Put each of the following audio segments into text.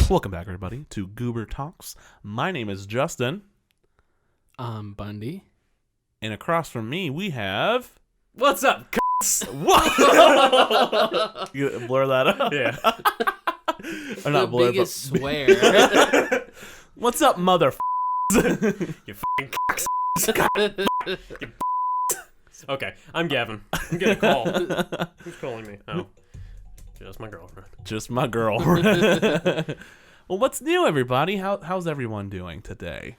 Welcome back, everybody, to Guber Talks. My name is Justin. I'm Bundy. And across from me, we have... What's up, What? You blur that up? Yeah. Or not blur, biggest but... swear. What's up, mother... You f***ing Okay, I'm Gavin. I'm getting a call. Who's calling me? Oh. Just my girlfriend. Just my girl. Well, what's new, everybody? How's everyone doing today?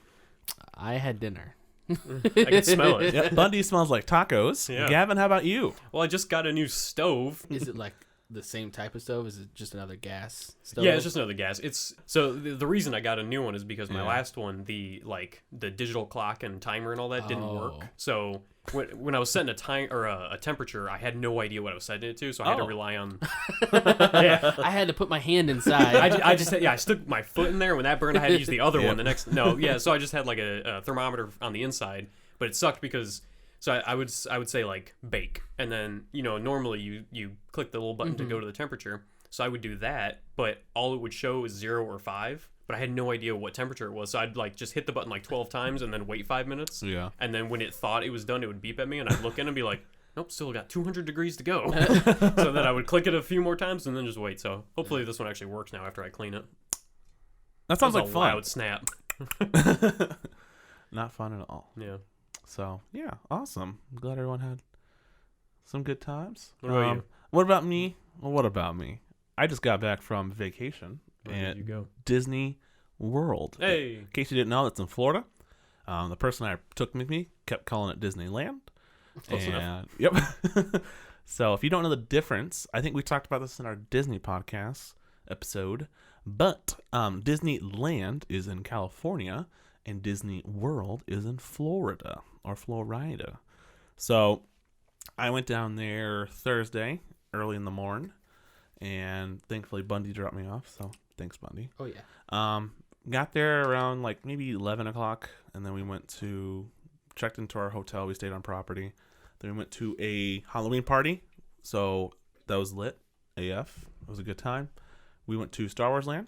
I had dinner. I can smell it. Yep, Bundy smells like tacos. Yeah. Gavin, how about you? Well, I just got a new stove. Is it like the same type of stove? Is it just another gas stove? Yeah, it's just another gas. It's so the reason I got a new one is because my Yeah. last one, the digital clock and timer and all that didn't work. Oh. So when I was setting a time or a temperature, I had no idea what I was setting it to, so I had to Oh. rely on. Yeah. I had to put my hand inside. I just I stuck my foot in there. When that burned, I had to use the other Yeah. one. So I just had like a thermometer on the inside, but it sucked because I would say like bake, and then normally you click the little button to go to the temperature. So I would do that, but all it would show is 0 or 5. But I had no idea what temperature it was, so I'd like just hit the button like 12 times and then wait 5 minutes. Yeah. And then when it thought it was done, it would beep at me, and I'd look in and be like, nope, still got 200 degrees to go. So then I would click it a few more times and then just wait. So hopefully this one actually works now after I clean it. That sounds That like was a fun. loud snap. Not fun at all. Yeah. So, yeah, awesome. I'm glad everyone had some good times. What about you? What about me? Well, what about me? I just got back from vacation Where at did you go? Disney World. Hey. In case you didn't know, it's in Florida. The person I took with me kept calling it Disneyland. Close enough. Yep. So if you don't know the difference, I think we talked about this in our Disney podcast episode, but Disneyland is in California and Disney World is in Florida or Florida. So I went down there Thursday early in the morning, and thankfully Bundy dropped me off. So thanks, Bundy. Oh, yeah. Got there around like maybe 11 o'clock, and then we checked into our hotel. We stayed on property. Then we went to a Halloween party, so that was lit AF. It was a good time. We went to Star Wars Land.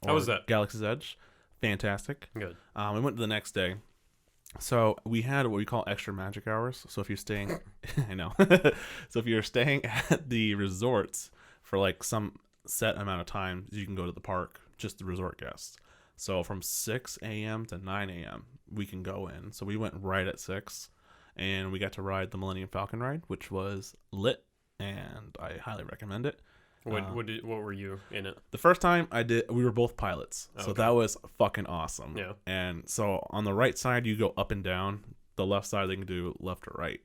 How was that? Galaxy's Edge. Fantastic. Good. We went the next day. So we had what we call extra magic hours. So if you're staying, I know. So if you're staying at the resorts for like some set amount of time, you can go to the park, just the resort guests. So from 6 a.m. to 9 a.m. we can go in. So we went right at 6, and we got to ride the Millennium Falcon ride, which was lit, and I highly recommend it. What were you in it? The first time we were both pilots, so Okay. that was fucking awesome. Yeah. And so on the right side, you go up and down. The left side, they can do left or right.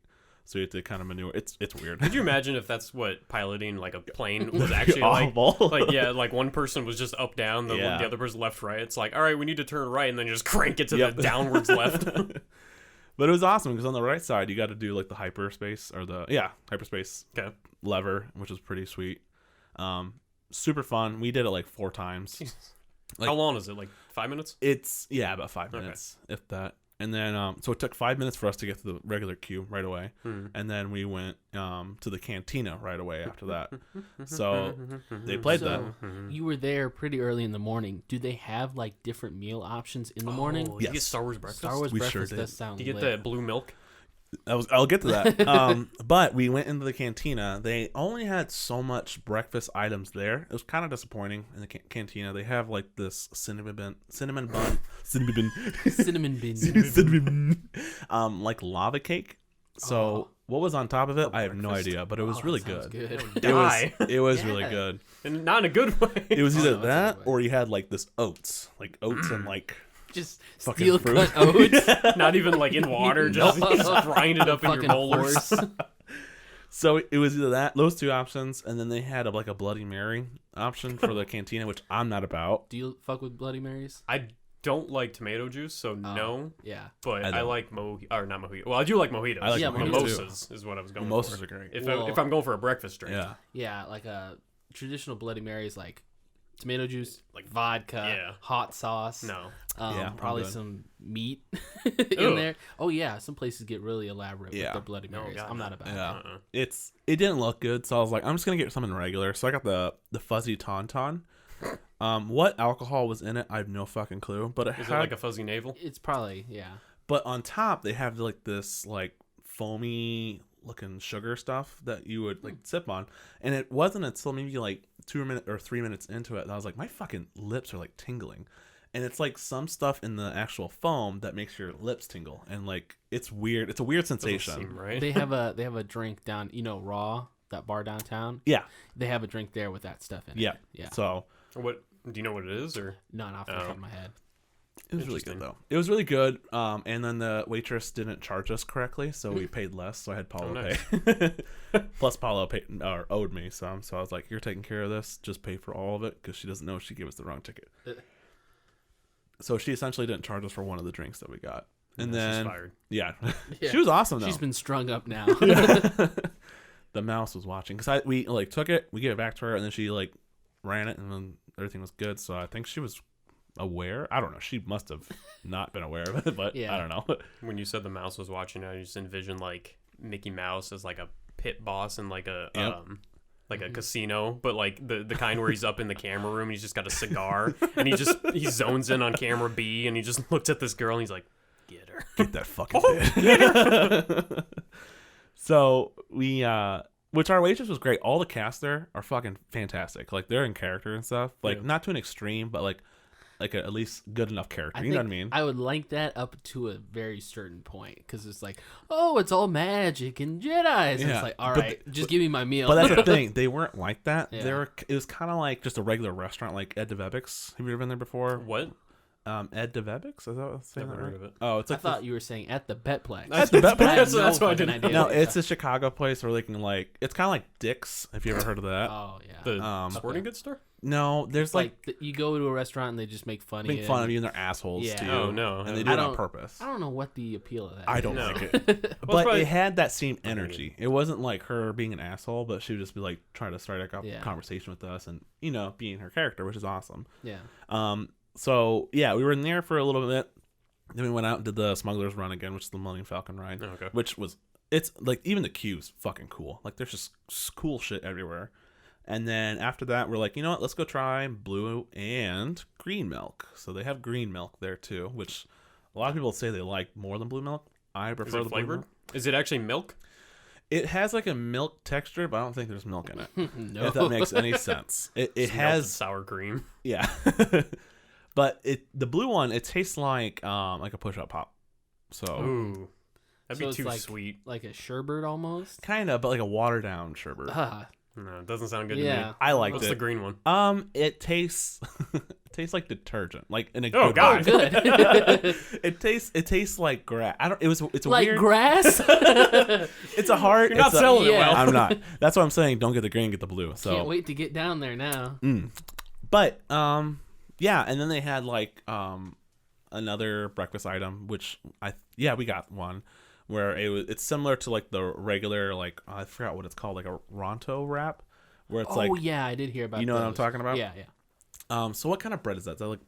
So you have to kind of maneuver. It's weird. Could you imagine if that's what piloting like a plane was actually like? Awful. Like, yeah, like one person was just up, down, the Yeah. other person left, right. It's like, all right, we need to turn right, and then you just crank it to Yep. the downwards left. But it was awesome because on the right side, you got to do like the hyperspace hyperspace Okay. lever, which was pretty sweet. Super fun. We did it like 4 times. Like- How long is it? Like 5 minutes? It's about 5 Okay. minutes, if that. And then so it took 5 minutes for us to get to the regular queue right away, and then we went to the cantina right away after that. So they played that. So you were there pretty early in the morning. Do they have like different meal options in the morning? Oh, you get Yes. Star Wars breakfast? Star Wars We sure breakfast did. does sound Do you get lit. the blue milk? I'll get to that. But we went into the cantina. They only had so much breakfast items there. It was kind of disappointing in the cantina. They have like this cinnamon bun, cinnamon beans. cinnamon, like lava cake. So Oh. what was on top of it? I have no breakfast. idea, but it was Oh, really that sounds good. good. Die. It was really Yeah. good. And not in a good way. It was Oh, either no, it's that a good or you had like this oats and like Just Fucking steel fruit. cut oats. Not even like in water, just, No. just grind it up in your Fucking bowlers. horse. So it was either those 2 options, and then they had like a Bloody Mary option for the cantina, which I'm not about. Do you fuck with Bloody Marys? I don't like tomato juice, so no. Yeah. But I I don't. like not mojito. Well, I do like mojitos. I like Yeah, mojitos mimosas is what I was going Mimosas for. are great. If Well- I'm going for a breakfast drink. Yeah. Yeah, like a traditional Bloody Mary is like tomato juice, like vodka, Yeah. hot sauce. No. Yeah, I'm probably good. some meat in Ew. there. Oh yeah, some places get really elaborate Yeah. with their Bloody No, Marys. God, I'm no. not about it. Yeah. Uh-uh. It didn't look good, so I was like, I'm just gonna get something regular. So I got the fuzzy tauntaun. What alcohol was in it? I have no fucking clue. But Is it like a fuzzy navel? It's probably But on top, they have like this like foamy looking sugar stuff that you would like sip on, and it wasn't until maybe like 2 minutes or 3 minutes into it that I was like, my fucking lips are like tingling, and it's like some stuff in the actual foam that makes your lips tingle, and like it's weird. It's a weird sensation. Doesn't seem right. They have a drink down, Raw, that bar downtown. Yeah, They have a drink there with that stuff in it. yeah, Yeah. So What do you know what it is or? Not off the top of my head. it was really good Interesting. though. It was really good. And then the waitress didn't charge us correctly, so we paid less. So I had Paulo nice. pay. Plus Paulo paid or owed me some, so I was like, "You're taking care of this. Just pay for all of it," because she doesn't know she gave us the wrong ticket. So she essentially didn't charge us for one of the drinks that we got. And She's then fired. yeah, Yeah. she was awesome though. She's been strung up now. The mouse was watching because we like took it, we gave it back to her, and then she like ran it, and then everything was good. So I think she was aware. I don't know. She must have not been aware of it, but Yeah. I don't know. When you said the mouse was watching, I just envisioned like Mickey Mouse as like a pit boss in like a Yep. like a casino, but like the kind where he's up in the camera room, he's just got a cigar and he zones in on camera B and he just looks at this girl and he's like, get her. Get that fucking bitch. So we which our waitress was great. All the cast there are fucking fantastic. Like they're in character and stuff. Like Yeah. not to an extreme, but like at least good enough character. I You know think what I mean? I would like that up to a very certain point because it's like, oh, it's all magic and Jedi's. And Yeah, it's like, all but right, just give me my meal. But that's the thing. They weren't like that. Yeah. They were. It was kind of like just a regular restaurant, like Ed DeVebek's. Have you ever been there before? What? Ed DeVebek's? Is that what I'm saying? Never that heard right? of it. Oh, it's I like thought you were saying at the Betplex. At the Betplex? I have no That's why I fucking didn't- idea. no, it's a Chicago place where they can like. It's kind of like Dick's. If you ever heard of that. Oh yeah. The sporting okay. goods store? No, there's like you go to a restaurant and they just make fun make of fun of you and they're assholes Yeah. to you. Oh, no. and they I do it on don't- purpose. I don't know what the appeal of that. I don't No. like it. Well, But probably- it had that same energy. It wasn't like her being an asshole, but she would just be like trying to start a Yeah. conversation with us and, being her character, which is awesome. Yeah. So, yeah, we were in there for a little bit. Then we went out and did the Smuggler's Run again, which is the Millennium Falcon ride, Oh, okay. which was, it's like, even the queue's fucking cool. Like, there's just cool shit everywhere. And then after that, we're like, you know what? Let's go try blue and green milk. So they have green milk there too, which a lot of people say they like more than blue milk. I prefer Is the it blue flavored? milk. Is it actually milk? It has like a milk texture, but I don't think there's milk in it. No. If that makes any sense. It It's melted has, sour cream. yeah. But the blue one, it tastes like a push-up pop. So Ooh. That'd So be it's too like- sweet. like a sherbet almost. kind of, but like a watered down sherbet. Ah, No, it doesn't sound good to yeah. me. I liked What's it. the green one? It tastes it tastes like detergent, like in a Oh, good God. way. Good. It tastes like grass. I don't. It's a like weird. grass. It's a hard. You're not it's a- selling it yeah. well. I'm not. That's what I'm saying. Don't get the green, get the blue. So, Can't wait to get down there now. but yeah, and then they had like another breakfast item, which we got one where it's similar to like the regular like I forgot what it's called, like a Ronto wrap, where it's Oh like yeah, I did hear about. you know what I'm those. talking about? Yeah, yeah, So what kind of bread is that? Is that like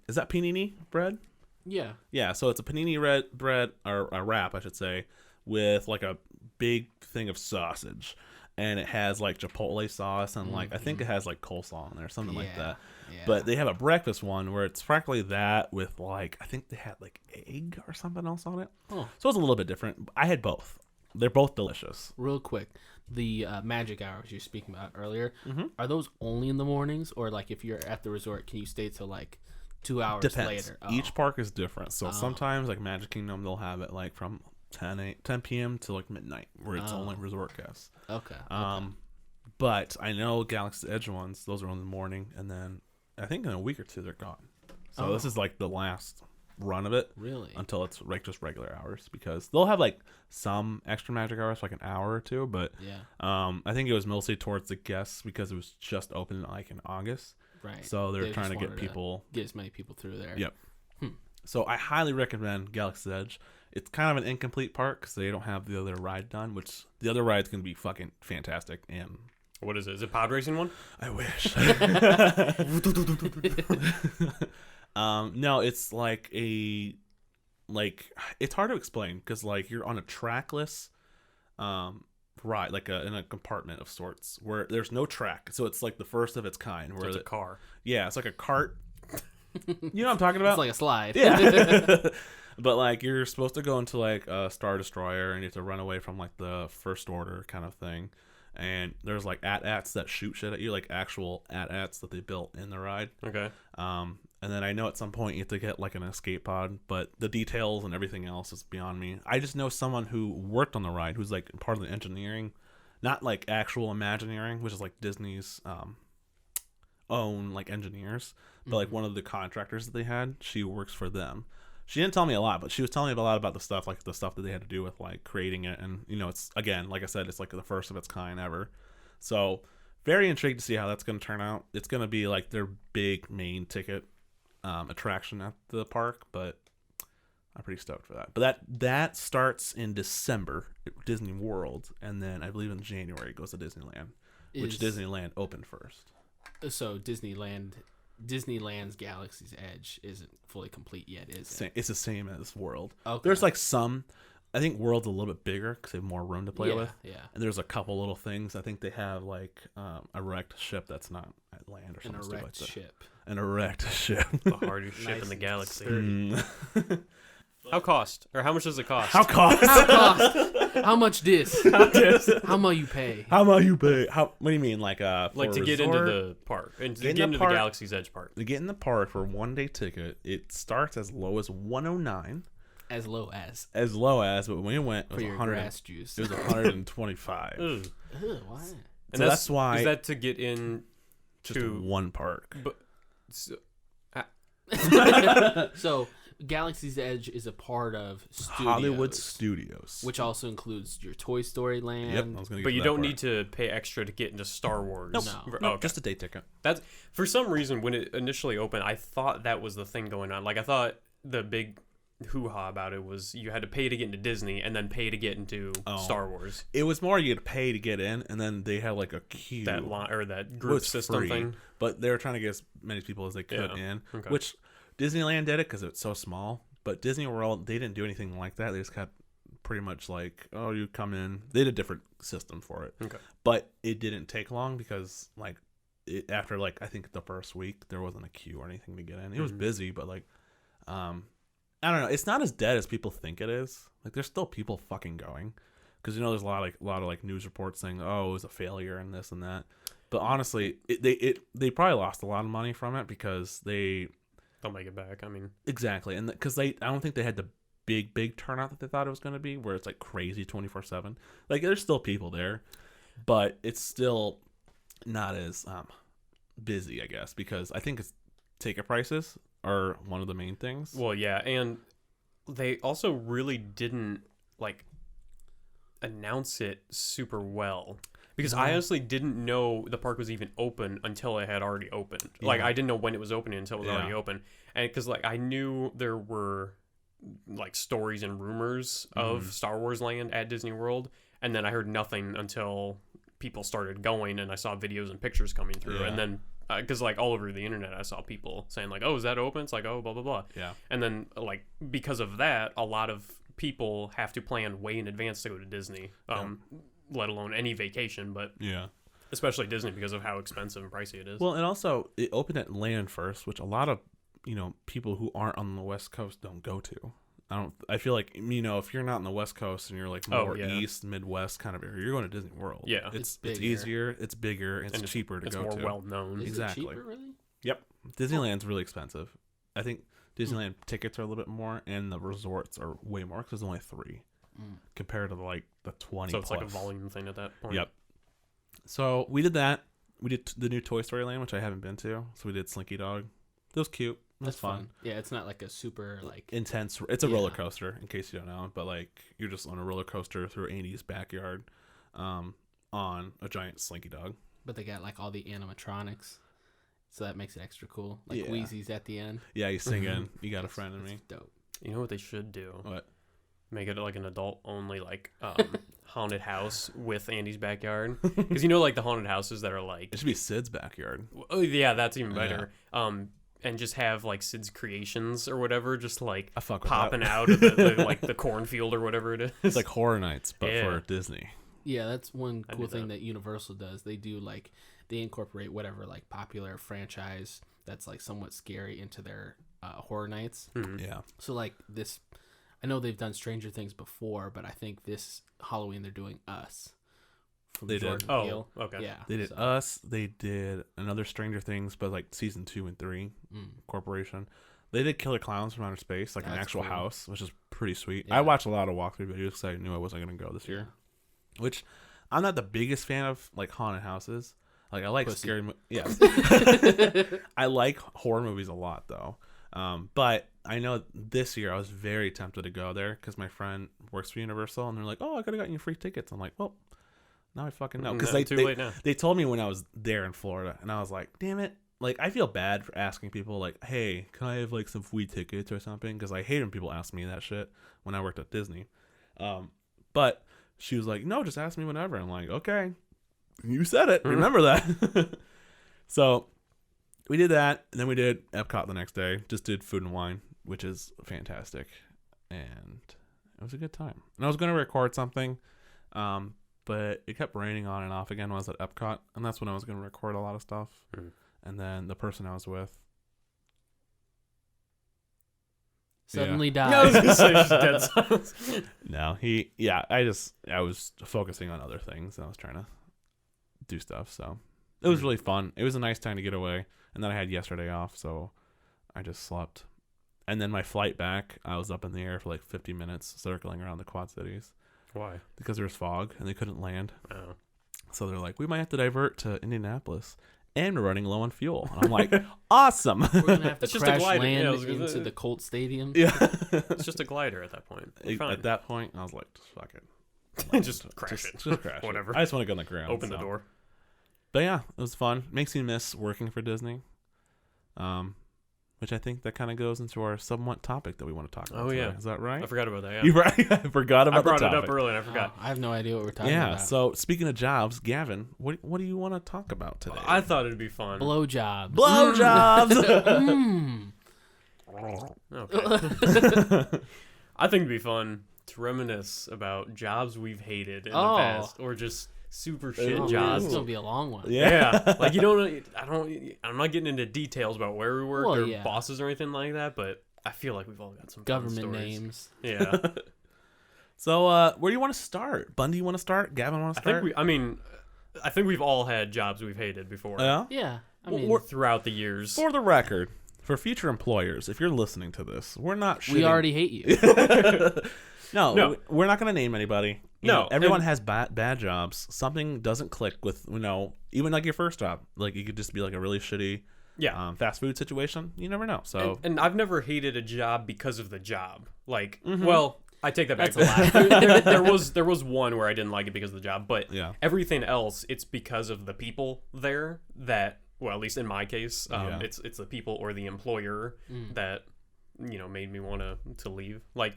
is that panini bread? yeah. Yeah, so it's a panini bread or a wrap, I should say, with like a big thing of sausage, and it has like chipotle sauce and like I think it has like coleslaw in there, something like Yeah, that. yeah. But they have a breakfast one where it's practically that with like I think they had like egg or something else on it. Oh. So it's a little bit different. I had both. They're both delicious. Real quick, the magic hours you're speaking about earlier, Mm-hmm. are those only in the mornings, or like if you're at the resort, can you stay till like 2 hours Depends. later? Each park is different. So sometimes like Magic Kingdom they'll have it like from 10 p.m. to like midnight where it's only resort guests. Okay. But I know Galaxy's Edge ones, those are in the morning, and then I think in a week or two they're gone. So this is like the last run of it Really? until it's like just regular hours, because they'll have like some extra magic hours, like an hour or two. But Yeah. I think it was mostly towards the guests because it was just open like in August. Right. So they're They trying to just get wanted people. get as many people through there. Yep. So I highly recommend Galaxy's Edge. It's kind of an incomplete park because they don't have the other ride done, which the other ride's going to be fucking fantastic. And What is it? Is it pod racing one? I wish. No, it's like it's hard to explain because like you're on a trackless ride, like in a compartment of sorts, where there's no track, so it's like the first of its kind. Where So it's a car. yeah, it's like a cart. You know what I'm talking about? It's like a slide. Yeah. But like you're supposed to go into like a Star Destroyer and you have to run away from like the First Order kind of thing. And there's like AT-ATs that shoot shit at you, like actual AT-ATs that they built in the ride. Okay. And then I know at some point you have to get like an escape pod, but the details and everything else is beyond me. I just know someone who worked on the ride who's like part of the engineering, not like actual Imagineering, which is like Disney's own like engineers, but like one of the contractors that they had, she works for them. She didn't tell me a lot, but she was telling me a lot about the stuff, like the stuff that they had to do with like creating it. And, you know, it's, again, like I said, it's like the first of its kind ever. So very intrigued to see how that's going to turn out. It's going to be like their big main ticket attraction at the park, but I'm pretty stoked for that. But that starts in December at Disney World, and then I believe in January it goes to Disneyland, which Disneyland opened first. So Disneyland's Galaxy's Edge isn't fully complete yet, is it? It's the same as World. Okay. There's like some, I think World's a little bit bigger because they have more room to play with. Yeah. And there's a couple little things. I think they have like a wrecked ship that's not at land or An something erect like that. ship. An erect ship. The hardest ship Nice in the and galaxy. sturdy. How cost? Or how much does it cost? How cost? How cost? How much this? How much you pay? How much you pay? What do you mean, like for like to a get into resort? the park and to Get in get the into park- the Galaxy's Edge park? To get in the park for a 1-day ticket, it starts as low as $109, As low as but when we went, it for was your 100. grass juice. It was 125. Ugh. Ugh, why? And So that's why is that to get in just to one park. but so, So Galaxy's Edge is a part of Hollywood Studios. which also includes your Toy Story Land. Yep, I was gonna get but to you that don't part. need to pay extra to get into Star Wars. Nope. No. No, Okay. just a day ticket. That's for some reason when it initially opened, I thought that was the thing going on. Like I thought the big hoo-ha about it was you had to pay to get into Disney and then pay to get into Star Wars. It was more you had to pay to get in, and then they had like a queue. That line or that It group was system free, thing. but they were trying to get as many people as they could Yeah. in. Okay. Which Disneyland did it because it's so small. But Disney World, they didn't do anything like that. They just got pretty much like, oh, you come in. They did a different system for it. Okay. But it didn't take long because like after like I think the first week there wasn't a queue or anything to get in. It was busy, but like I don't know. It's not as dead as people think it is. Like there's still people fucking going because you know there's a lot of like news reports saying oh it was a failure and this and that. But honestly, they probably lost a lot of money from it because They'll make it back. I mean, exactly, and because I don't think they had the big turnout that they thought it was going to be, where it's like crazy 24/7. Like there's still people there, but it's still not as busy, I guess, because I think it's ticket prices are one of the main things. well, yeah, and they also really didn't like announce it super well. Because I honestly didn't know the park was even open until it had already opened. Like, Yeah. I didn't know when it was opening until it was Yeah. already open. And because, like, I knew there were, like, stories and rumors of Star Wars Land at Disney World. And then I heard nothing until people started going and I saw videos and pictures coming through. Yeah. And then, because, like, all over the internet, I saw people saying, like, oh, is that open? It's like, oh, blah, blah, blah. Yeah. And then, like, because of that, a lot of people have to plan way in advance to go to Disney. Let alone any vacation, but Yeah. especially Disney because of how expensive and pricey it is. Well, and also it opened at Land first, which a lot of people who aren't on the West Coast don't go to. I feel like if you're not on the West Coast and you're like more East, Midwest kind of area, you're going to Disney World. Yeah. it's bigger. easier, it's bigger, it's And cheaper to it's go more to. well known. Is Exactly. it cheaper, really? Yep. Disneyland's really expensive. I think Disneyland tickets are a little bit more, and the resorts are way more because there's only 3 compared to like the 20. So it's like a plus. volume thing at that point. Yep. So we did that. We did the new Toy Story Land, which I haven't been to. So we did Slinky Dog. It was cute. That's fun. Yeah, it's not like a super like. Intense. It's a Yeah. roller coaster, in case you don't know. But like you're just on a roller coaster through Andy's backyard, on a giant Slinky Dog. But they got like all the animatronics, so that makes it extra cool. Like Yeah. Wheezy's at the end. Yeah, he's singing. You got a friend in That's me. dope. You know what they should do? What? Make it like an adult only like haunted house with Andy's backyard. Because like the haunted houses that are like It should be Sid's backyard. oh yeah, that's even better. And just have like Sid's creations or whatever, just like I fuck with popping that. out of the like the cornfield or whatever it is. It's like Horror Nights, but Yeah. for Disney. Yeah, that's one I cool do thing that. that Universal does. They do like they incorporate whatever like popular franchise that's like somewhat scary into their horror nights. Mhm. Yeah. So like this, I know they've done Stranger Things before, but I think this Halloween they're doing Us from They did. Jordan Oh, Peele. okay. Yeah, They did so, Us. They did another Stranger Things, but like season 2 and 3 mm. Corporation. They did Killer Clowns from Outer Space, like an That's actual cool. house, which is pretty sweet. Yeah. I watched a lot of walkthrough videos because I knew I wasn't going to go this year. Which I'm not the biggest fan of, like haunted houses. Like I like Pussy. scary. Yes, I like horror movies a lot though. But I know this year I was very tempted to go there because my friend works for Universal and they're like, "Oh, I could have gotten you free tickets." I'm like, "Well, now I fucking know," because No, too late now. they told me when I was there in Florida, and I was like, "Damn it." Like, I feel bad for asking people, like, "Hey, can I have, like, some free tickets or something?" Because I hate when people ask me that shit when I worked at Disney. But she was like, "No, just ask me whenever." I'm like, "Okay. You said it. Remember that." So, we did that, and then we did Epcot the next day. Just did Food and Wine, which is fantastic. And it was a good time. And I was going to record something, but it kept raining on and off again when I was at Epcot. And that's when I was going to record a lot of stuff. Mhm. And then the person I was with, Suddenly Yeah, I was died. gonna say just dead silence. no, I was focusing on other things and I was trying to do stuff. So it was really fun. It was a nice time to get away. And then I had yesterday off, so I just slept. And then my flight back, I was up in the air for like 50 minutes circling around the Quad Cities Why? because there was fog and they couldn't land. Oh. So they're like, we might have to divert to Indianapolis. And we're running low on fuel. And I'm like, awesome. We're gonna have to It's just a crash glider. land Yeah, I was gonna into say. the Colt Stadium. Yeah. It's just a glider at that point. We're fine. At that point, I was like, just fuck it. just crash it. Just crash Whatever. it. I just want to go on the ground. Open the so. door. But yeah, it was fun. Makes me miss working for Disney. Which I think that kind of goes into our somewhat topic that we want to talk about. Oh, today. yeah. Is that right? I forgot about that. Yeah. You right? I forgot about I brought the it topic. up early and I forgot. I have no idea what we're talking Yeah. about. So speaking of jobs, Gavin, what do you want to talk about today? I thought it'd be fun. Blowjobs. Blowjobs. Okay. I think it'd be fun to reminisce about jobs we've hated in the Oh. past, or just super shit Oh, man, jobs. This is gonna be a long one. Yeah, like I'm not getting into details about where we worked Well, or yeah. bosses or anything like that, but I feel like we've all got some fun Government stories. names. Yeah, So where do you want to start? Bundy, you want to start? Gavin, want to start? I think we've all had jobs we've hated before. Yeah. Yeah, I Well, mean, we're- Throughout the years. For the record, for future employers, if you're listening to this, we're not shitting. we already hate you. No, we're not going to name anybody. You No, know, everyone and- has bad jobs. Something doesn't click with, even like your first job. Like, it could just be like a really shitty Yeah. fast food situation. You never know. So, And I've never hated a job because of the job. Like, Mm-hmm. well, I take that back. That's there was one where I didn't like it because of the job, but Yeah. everything else, it's because of the people there that, well, at least in my case, Yeah. it's the people or the employer that made me want to leave. Like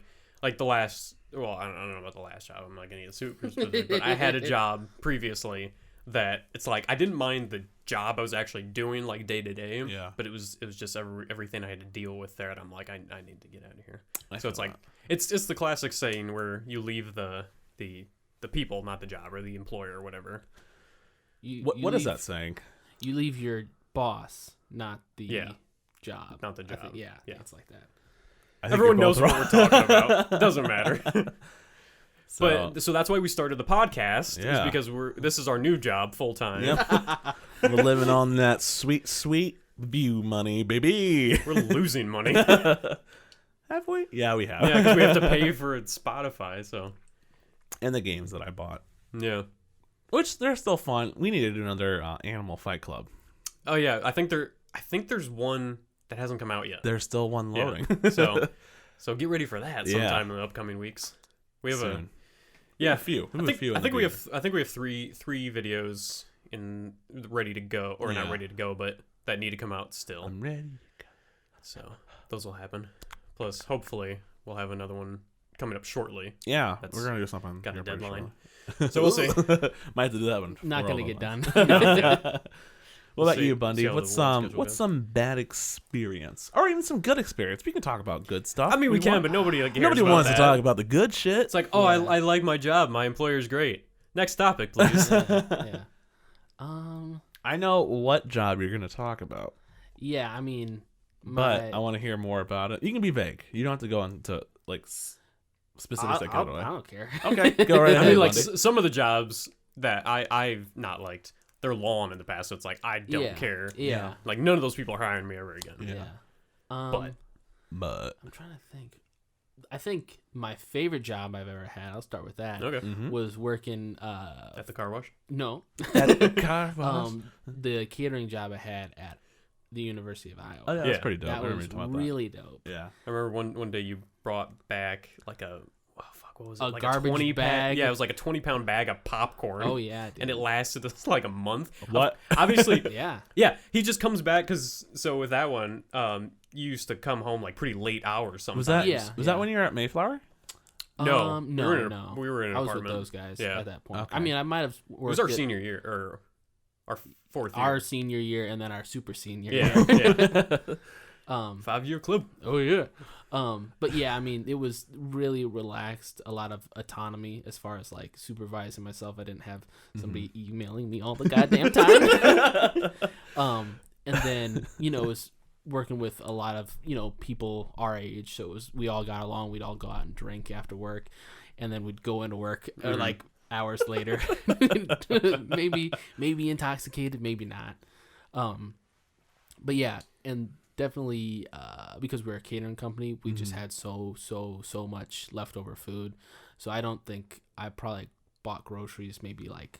the last, well, I don't know about the last job. I'm not gonna get super specific, but I had a job previously that it's like I didn't mind the job I was actually doing like day to day. Yeah. But it was just everything I had to deal with there, and I'm like, I need to get out of here. I So it's feel like it's the classic saying where you leave the people, not the job, or the employer or whatever. what is that saying? You leave your boss, not the Yeah. job. Not the I think- job. yeah, Yeah. it's like that. I think Everyone you're knows both what wrong. we're talking about. It doesn't matter. So, But so that's why we started the podcast. Yeah. Is because this is our new job full time. yep. We're living on that sweet, sweet view money, baby. We're losing money. Have we? Yeah, we have. Yeah, because we have to pay for Spotify. So And the games that I bought, yeah. which they're still fun. We need to do another Animal Fight Club. Oh yeah, I think there's one that hasn't come out yet. There's still one Yeah. loading. So get ready for that Yeah. sometime in the upcoming weeks. We have Soon. yeah. a few. I think we have three videos ready to go, or not Yeah. ready to go, but that need to come out still. I'm ready. So those will happen. Plus, hopefully, we'll have another one coming up shortly. Yeah, That's we're gonna do something. got a here pretty deadline. shortly. So we'll see. Might have to do that one. Not for gonna all get of done. us. What about See- you, Bundy? see how the What's work schedule what's goes. some bad experience, or even some good experience? We can talk about good stuff. I mean, we can, want- but nobody cares nobody about wants that. to talk about the good shit. It's like, oh, I like my job. My employer's great. Next topic, please. Yeah. I know what job you're going to talk about, Yeah. I mean, but I want to hear more about it. You can be vague. You don't have to go into like specifics that give it away. I don't care. Okay, go right I ahead. mean, like buddy. some of the jobs that I've not liked, they're long in the past, so it's like I don't Yeah. care. Yeah. Like none of those people are hiring me ever again. Yeah. Yeah. But I'm trying to think. I think my favorite job I've ever had, I'll start with that, Okay. was working At the car wash. no. at the car wash. The catering job I had at the University of Iowa. Oh, yeah, Yeah. that's pretty dope. I That remember was you talking about really dope. that. Yeah. I remember one day you brought back like what was it? A Like garbage 20 bag. Yeah, it was like a 20-pound bag of popcorn. Oh yeah, dude. And it lasted us like a month. What? Obviously, Yeah. yeah. He just comes back because so with that one, you used to come home like pretty late hours sometimes. Was that Yeah. was that when you were at Mayflower? No, No, we were in a- no. we were in an I was apartment. with those guys Yeah. at that point. Okay. I mean, I might have It was worked our at senior year or our fourth year. our senior year and then our super senior yeah, year. yeah. Um, 5-year club. oh yeah. But yeah, I mean, it was really relaxed, a lot of autonomy as far as like supervising myself. I didn't have somebody emailing me all the goddamn time. And then, it was working with a lot of, people our age. So we all got along. We'd all go out and drink after work, and then we'd go into work or like hours later, maybe intoxicated, maybe not. But yeah, and definitely because we're a catering company, we just had so much leftover food. So I don't think I probably bought groceries maybe like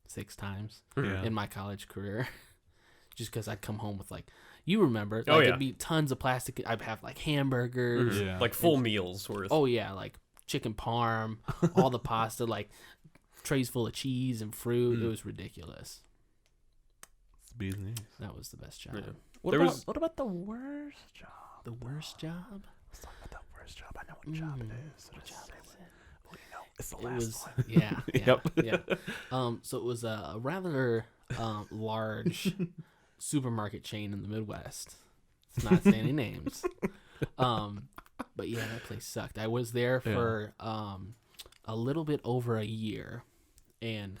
6 times Yeah. in my college career. Just because I'd come home with like, you remember, like Oh, yeah. it'd be tons of plastic. I'd have like hamburgers. Yeah. Like full meals worth. Oh yeah, like chicken parm, all the pasta, like trays full of cheese and fruit. It was ridiculous. It's bees knees. That was the best job. Yeah. What There about was- what about the worst job? The worst job? Let's talk about that worst job. I know what job it is. What job is it? Well, it's the It last was one. yeah. So it was a rather large supermarket chain in the Midwest. It's not saying any names. But yeah, that place sucked. I was there for a little bit over a year, and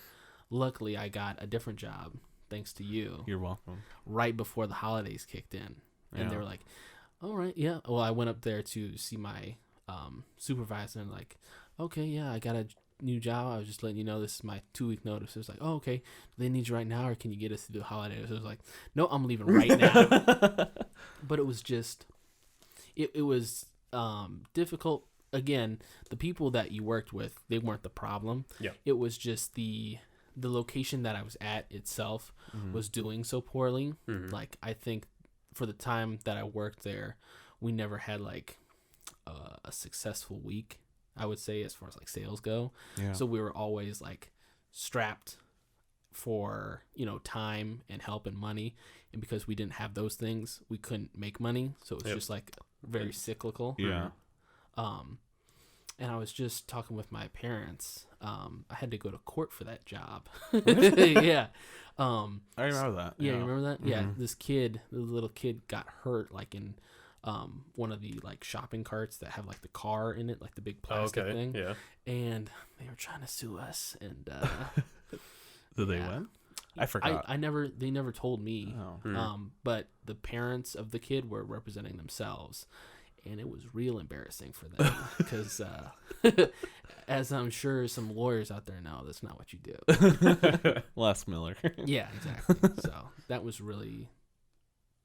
luckily I got a different job thanks to you You're welcome. right before the holidays kicked in. And Yeah. they were like, all right, yeah. Well, I went up there to see my supervisor and like, okay, yeah, I got a new job. I was just letting you know this is my 2-week notice. It was like, oh, okay. Do they need you right now, or can you get us through the holidays? It was like, no, I'm leaving right now. But it was just, it was difficult. Again, the people that you worked with, they weren't the problem. Yeah. It was just the location that I was at itself was doing so poorly. Like, I think for the time that I worked there, we never had like a successful week, I would say, as far as like sales go. Yeah. So we were always like strapped for, time and help and money. And because we didn't have those things, we couldn't make money. So it was just like very cyclical. Yeah. And I was just talking with my parents. I had to go to court for that job. Yeah. I remember that. Yeah, you remember that? Yeah, Mhm. the little kid got hurt like in one of the like shopping carts that have like the car in it, like the big plastic Okay. thing. Yeah. And they were trying to sue us, and Did they yeah. win? I forgot. they never told me. Oh. But the parents of the kid were representing themselves, and it was real embarrassing for them because, as I'm sure some lawyers out there know, that's not what you do. Les Miller. Yeah, exactly. So that was really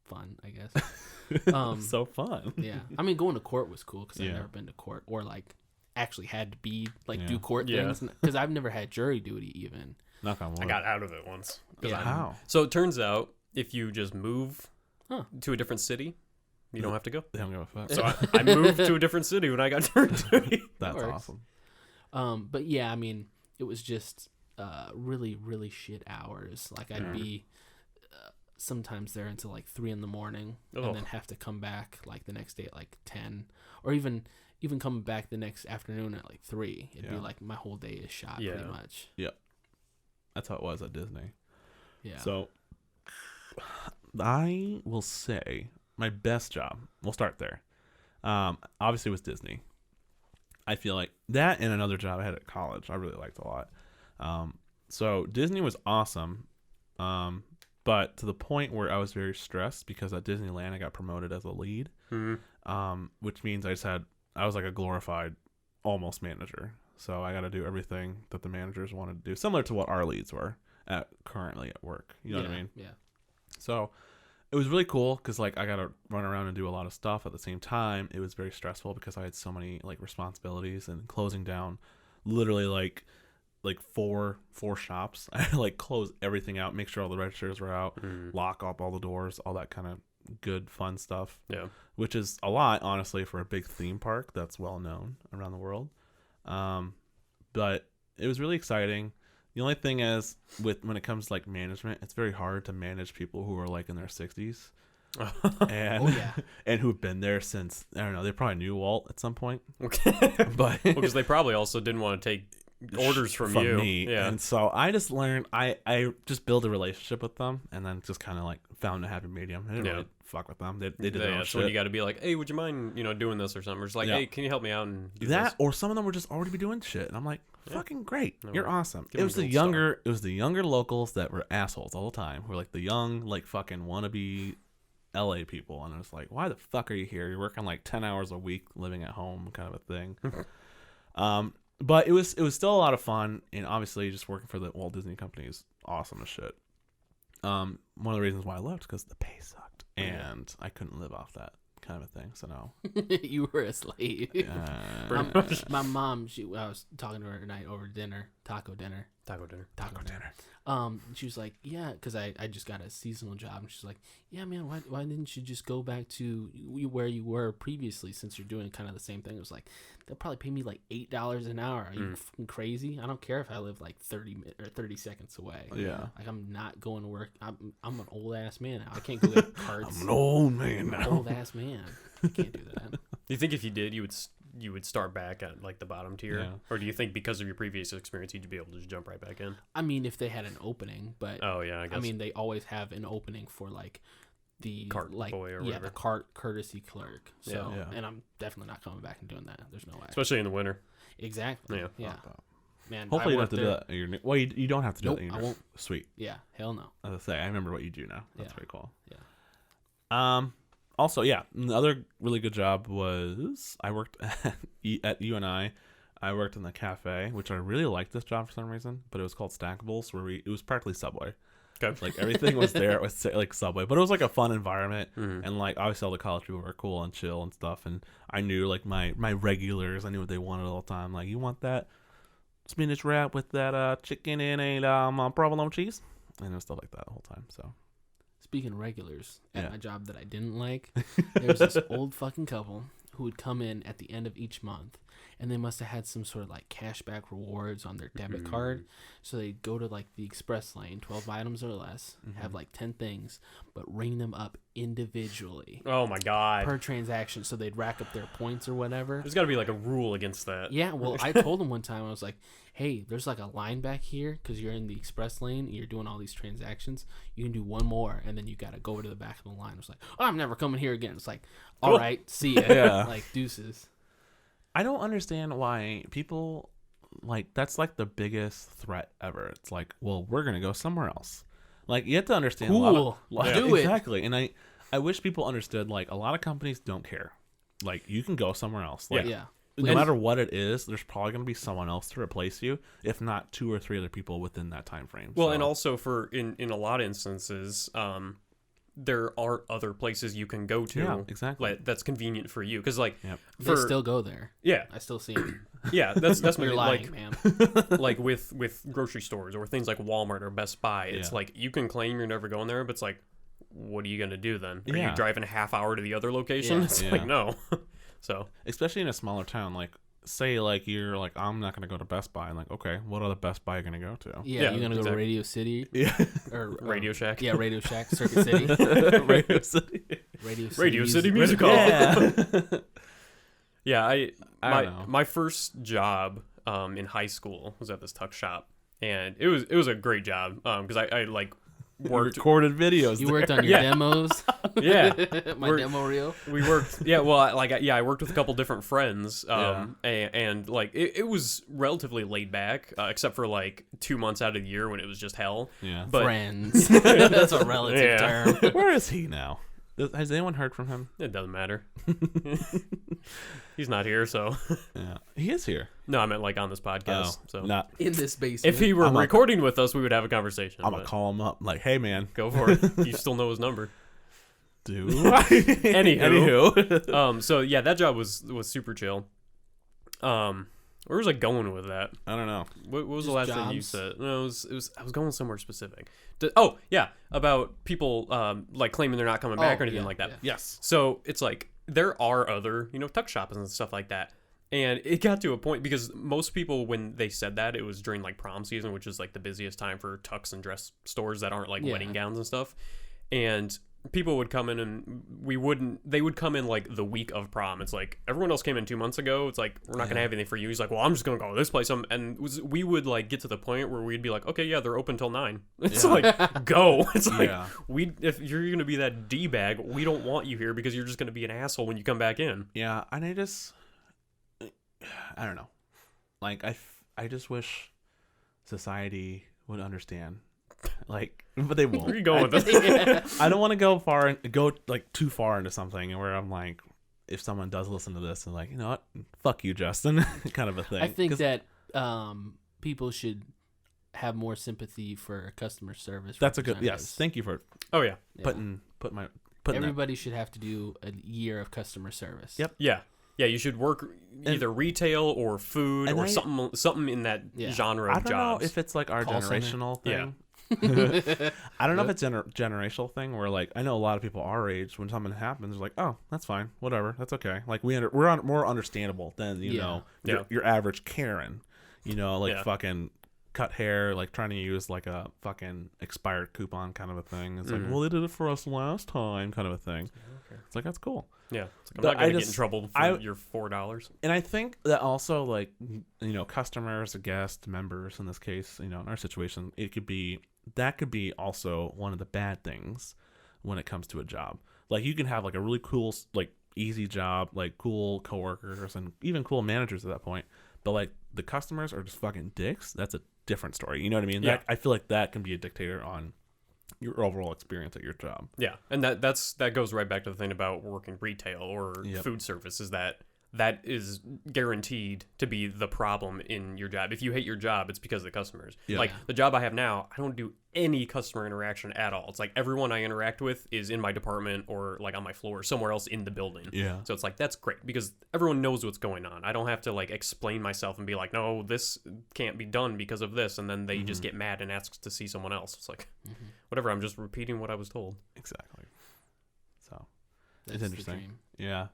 fun, I guess. So fun. Yeah, I mean, going to court was cool because Yeah. I've never been to court or like actually had to be like Yeah. do court Yeah. things because I've never had jury duty even. Knock on wood. I got out of it once. 'Cause Yeah. I'm- How? So it turns out if you just move Huh. to a different city, you don't have to go. They don't give a fuck. So I moved to a different city when I got turned 30. That's works. awesome. But yeah, I mean, it was just really, really shit hours. Like I'd be sometimes there until like 3 a.m. and Ugh. then have to come back like the next day at like 10, or even coming back the next afternoon at like 3. It'd be Yeah. like my whole day is shot Yeah. pretty much. That's how it was at Disney. Yeah. So I will say my best job. We'll start there. Obviously, it was Disney. I feel like that and another job I had at college I really liked a lot. So Disney was awesome, but to the point where I was very stressed because at Disneyland I got promoted as a lead, which means I was like a glorified almost manager. So I got to do everything that the managers wanted to do, similar to what our leads were currently at work. You know what I mean? Yeah. So it was really cool because like I got to run around and do a lot of stuff at the same time. It was very stressful because I had so many like responsibilities and closing down literally like four shops. I like close everything out, make sure all the registers were out, lock up all the doors, all that kind of good fun stuff. Yeah. Which is a lot, honestly, for a big theme park that's well known around the world. But it was really exciting. The only thing is, when it comes to like management, it's very hard to manage people who are like in their 60s and and who've been there since, I don't know, they probably knew Walt at some point. Okay. But because they probably also didn't want to take orders from you. Me. Yeah. And so I just learned, I just built a relationship with them and then just kind of like found a happy medium. I didn't really fuck with them. They did their own so shit. you got to be like, hey, would you mind, doing this or something? Or just like, hey, can you help me out and do that? this? Or some of them were just already be doing shit. And I'm like, fucking great. You're awesome. Give It was them the a gold younger locals that were assholes all the time. Who were like the young, like fucking wannabe LA people. And I was like, why the fuck are you here? You're working like 10 hours a week living at home kind of a thing. But it was still a lot of fun, and obviously just working for the Walt Disney Company is awesome as shit. One of the reasons why I left because the pay sucked, and I couldn't live off that kind of a thing. So no, You were a slave. Pretty much. My mom, I was talking to her tonight over dinner, taco dinner. She was like, yeah, because I just got a seasonal job, and she's like, yeah, man, why didn't you just go back to where you were previously, since you're doing kind of the same thing? It was like, they'll probably pay me like $8 an hour. Are you fucking crazy? I don't care if I live like 30 seconds away. Yeah, like I'm not going to work. I'm an old ass man now. I can't go get cards. I'm an old man now. Old ass man. I can't do that. Do you think if you did, you would start back at like the bottom tier, or do you think because of your previous experience you'd be able to just jump right back in? I mean, if they had an opening, but I guess. I mean, they always have an opening for like the cart boy or whatever. the cart courtesy clerk. So, Yeah. and I'm definitely not coming back and doing that. There's no way. Especially in the winter. Exactly. Yeah. Man, Hopefully you don't have to do there. that. Well, you don't have to do Nope, that. I won't. Sweet. Yeah, hell no. As I say, I remember what you do now. That's Yeah. very cool. Yeah. Also, the other really good job was I worked at UNI. I worked in the cafe, which I really liked this job for some reason, but it was called Stackables, where it was practically Subway. Okay. Like everything was there. It was like Subway, but it was like a fun environment, and like obviously all the college people were cool and chill and stuff. And I knew like my regulars. I knew what they wanted all the time. Like, you want that spinach wrap with that chicken and a provolone cheese, and it was stuff like that the whole time. So. Speaking of regulars, at my job that I didn't like, there was this old fucking couple who would come in at the end of each month, and they must have had some sort of like cashback rewards on their debit card. So they'd go to like the express lane, 12 items or less, have like 10 things, but ring them up individually. Oh my god. Per transaction, so they'd rack up their points or whatever. There's got to be like a rule against that. Yeah, well, I told them one time, I was like, hey, there's like a line back here because you're in the express lane and you're doing all these transactions. You can do one more, and then you got to go to the back of the line. It's like, oh, I'm never coming here again. It's like, all right, see ya. Yeah. Like, deuces. I don't understand why people, like, that's like the biggest threat ever. It's like, well, we're going to go somewhere else. Like, you have to understand Cool. Do it. Exactly. And I wish people understood, like, a lot of companies don't care. Like, you can go somewhere else. Like, Yeah. no matter what it is, there's probably going to be someone else to replace you, if not 2 or 3 other people within that time frame. Well, so. and also for in a lot of instances, there are other places you can go to. Yeah, exactly. That's convenient for you, because like They still go there. Yeah, I still see them. yeah. That's You're lying, like man. like with grocery stores or things like Walmart or Best Buy. It's like you can claim you're never going there, but it's like, what are you gonna do then? Are you driving a half hour to the other location? Yeah. It's like no. So especially in a smaller town, like say like you're like, I'm not gonna go to Best Buy. I'm like, okay, what other Best Buy are you gonna go to? Yeah, you're gonna go to Radio City. Yeah. Or Radio Shack. Yeah, Radio Shack, Circuit City. Radio City. Radio City Music Hall. Yeah. Yeah, I don't know. my first job in high school was at this tuck shop, and it was a great job because I like worked. recorded videos. You worked on your demos. Yeah, My demo reel. we worked. Yeah, well, I worked with a couple different friends. And like it was relatively laid back, except for like 2 months out of the year when it was just hell. Yeah. But Friends. That's a relative Yeah. term. Where is he now? Has anyone heard from him? it doesn't matter. He's not here, so Yeah, he is here. no, I meant like on this podcast. So Not. In this basement. if he were I'm a- recording with us, we would have a conversation. I'm gonna but call him up. Like, hey man, go for it. You still know his number. do. Anywho. So yeah, that job was super chill. Where was I going with that? I don't know. What was the Just last thing you jobs. said? No, it was I was going somewhere specific. Oh yeah, about people like claiming they're not coming back or anything like that. yeah. Yes. So it's like there are other tuck shops and stuff like that. And it got to a point because most people, when they said that, it was during like prom season, which is like the busiest time for tucks and dress stores that aren't like Yeah. wedding gowns and stuff. And people would come in and they would come in like the week of prom. It's like everyone else came in 2 months ago. It's like, we're not going to have anything for you. He's like, well, I'm just going to go to this place. We would like get to the point where we'd be like, okay, yeah, they're open till 9. It's like, go. It's like, Yeah. if you're going to be that D-bag, we don't want you here because you're just going to be an asshole when you come back in. Yeah, and I don't know. Like, I just wish society would understand. Like, but they won't. Where are you going with this? I don't want to go like too far into something where I'm like, if someone does listen to this and like, you know what, fuck you, Justin, kind of a thing. I think that people should have more sympathy for customer service. that's a good. Yes, representatives. thank you for Oh, yeah. Yeah. putting that. Everybody should have to do a year of customer service. Yep. Yeah. Yeah, you should work either retail or food and or something in that genre of I don't jobs. know if it's like our Call center. generational Yeah. thing. I don't know if it's generational thing where like I know a lot of people our age when something happens they're like, oh, that's fine, whatever, that's okay. Like we're more understandable than your average Karen, fucking cut hair, like trying to use like a fucking expired coupon kind of a thing. It's like, well, they did it for us last time, kind of a thing. Okay. It's like, that's cool. Yeah, it's like, I'm But not gonna I get just- in trouble for I- your $4. And I think that also like customers, guests, members in this case, in our situation, could be also one of the bad things when it comes to a job. Like you can have like a really cool like easy job, like cool coworkers and even cool managers at that point, but like the customers are just fucking dicks. That's a different story. You know what I mean? Yeah. I feel like that can be a dictator on your overall experience at your job. Yeah, and that goes right back to the thing about working retail or food service is that is guaranteed to be the problem in your job. If you hate your job, it's because of the customers. Yeah. Like the job I have now, I don't do any customer interaction at all. It's like everyone I interact with is in my department or like on my floor or somewhere else in the building. Yeah. So it's like, that's great because everyone knows what's going on. I don't have to like explain myself and be like, no, this can't be done because of this. And then they just get mad and ask to see someone else. It's like, whatever. I'm just repeating what I was told. Exactly. So That's it's the interesting. dream. Yeah.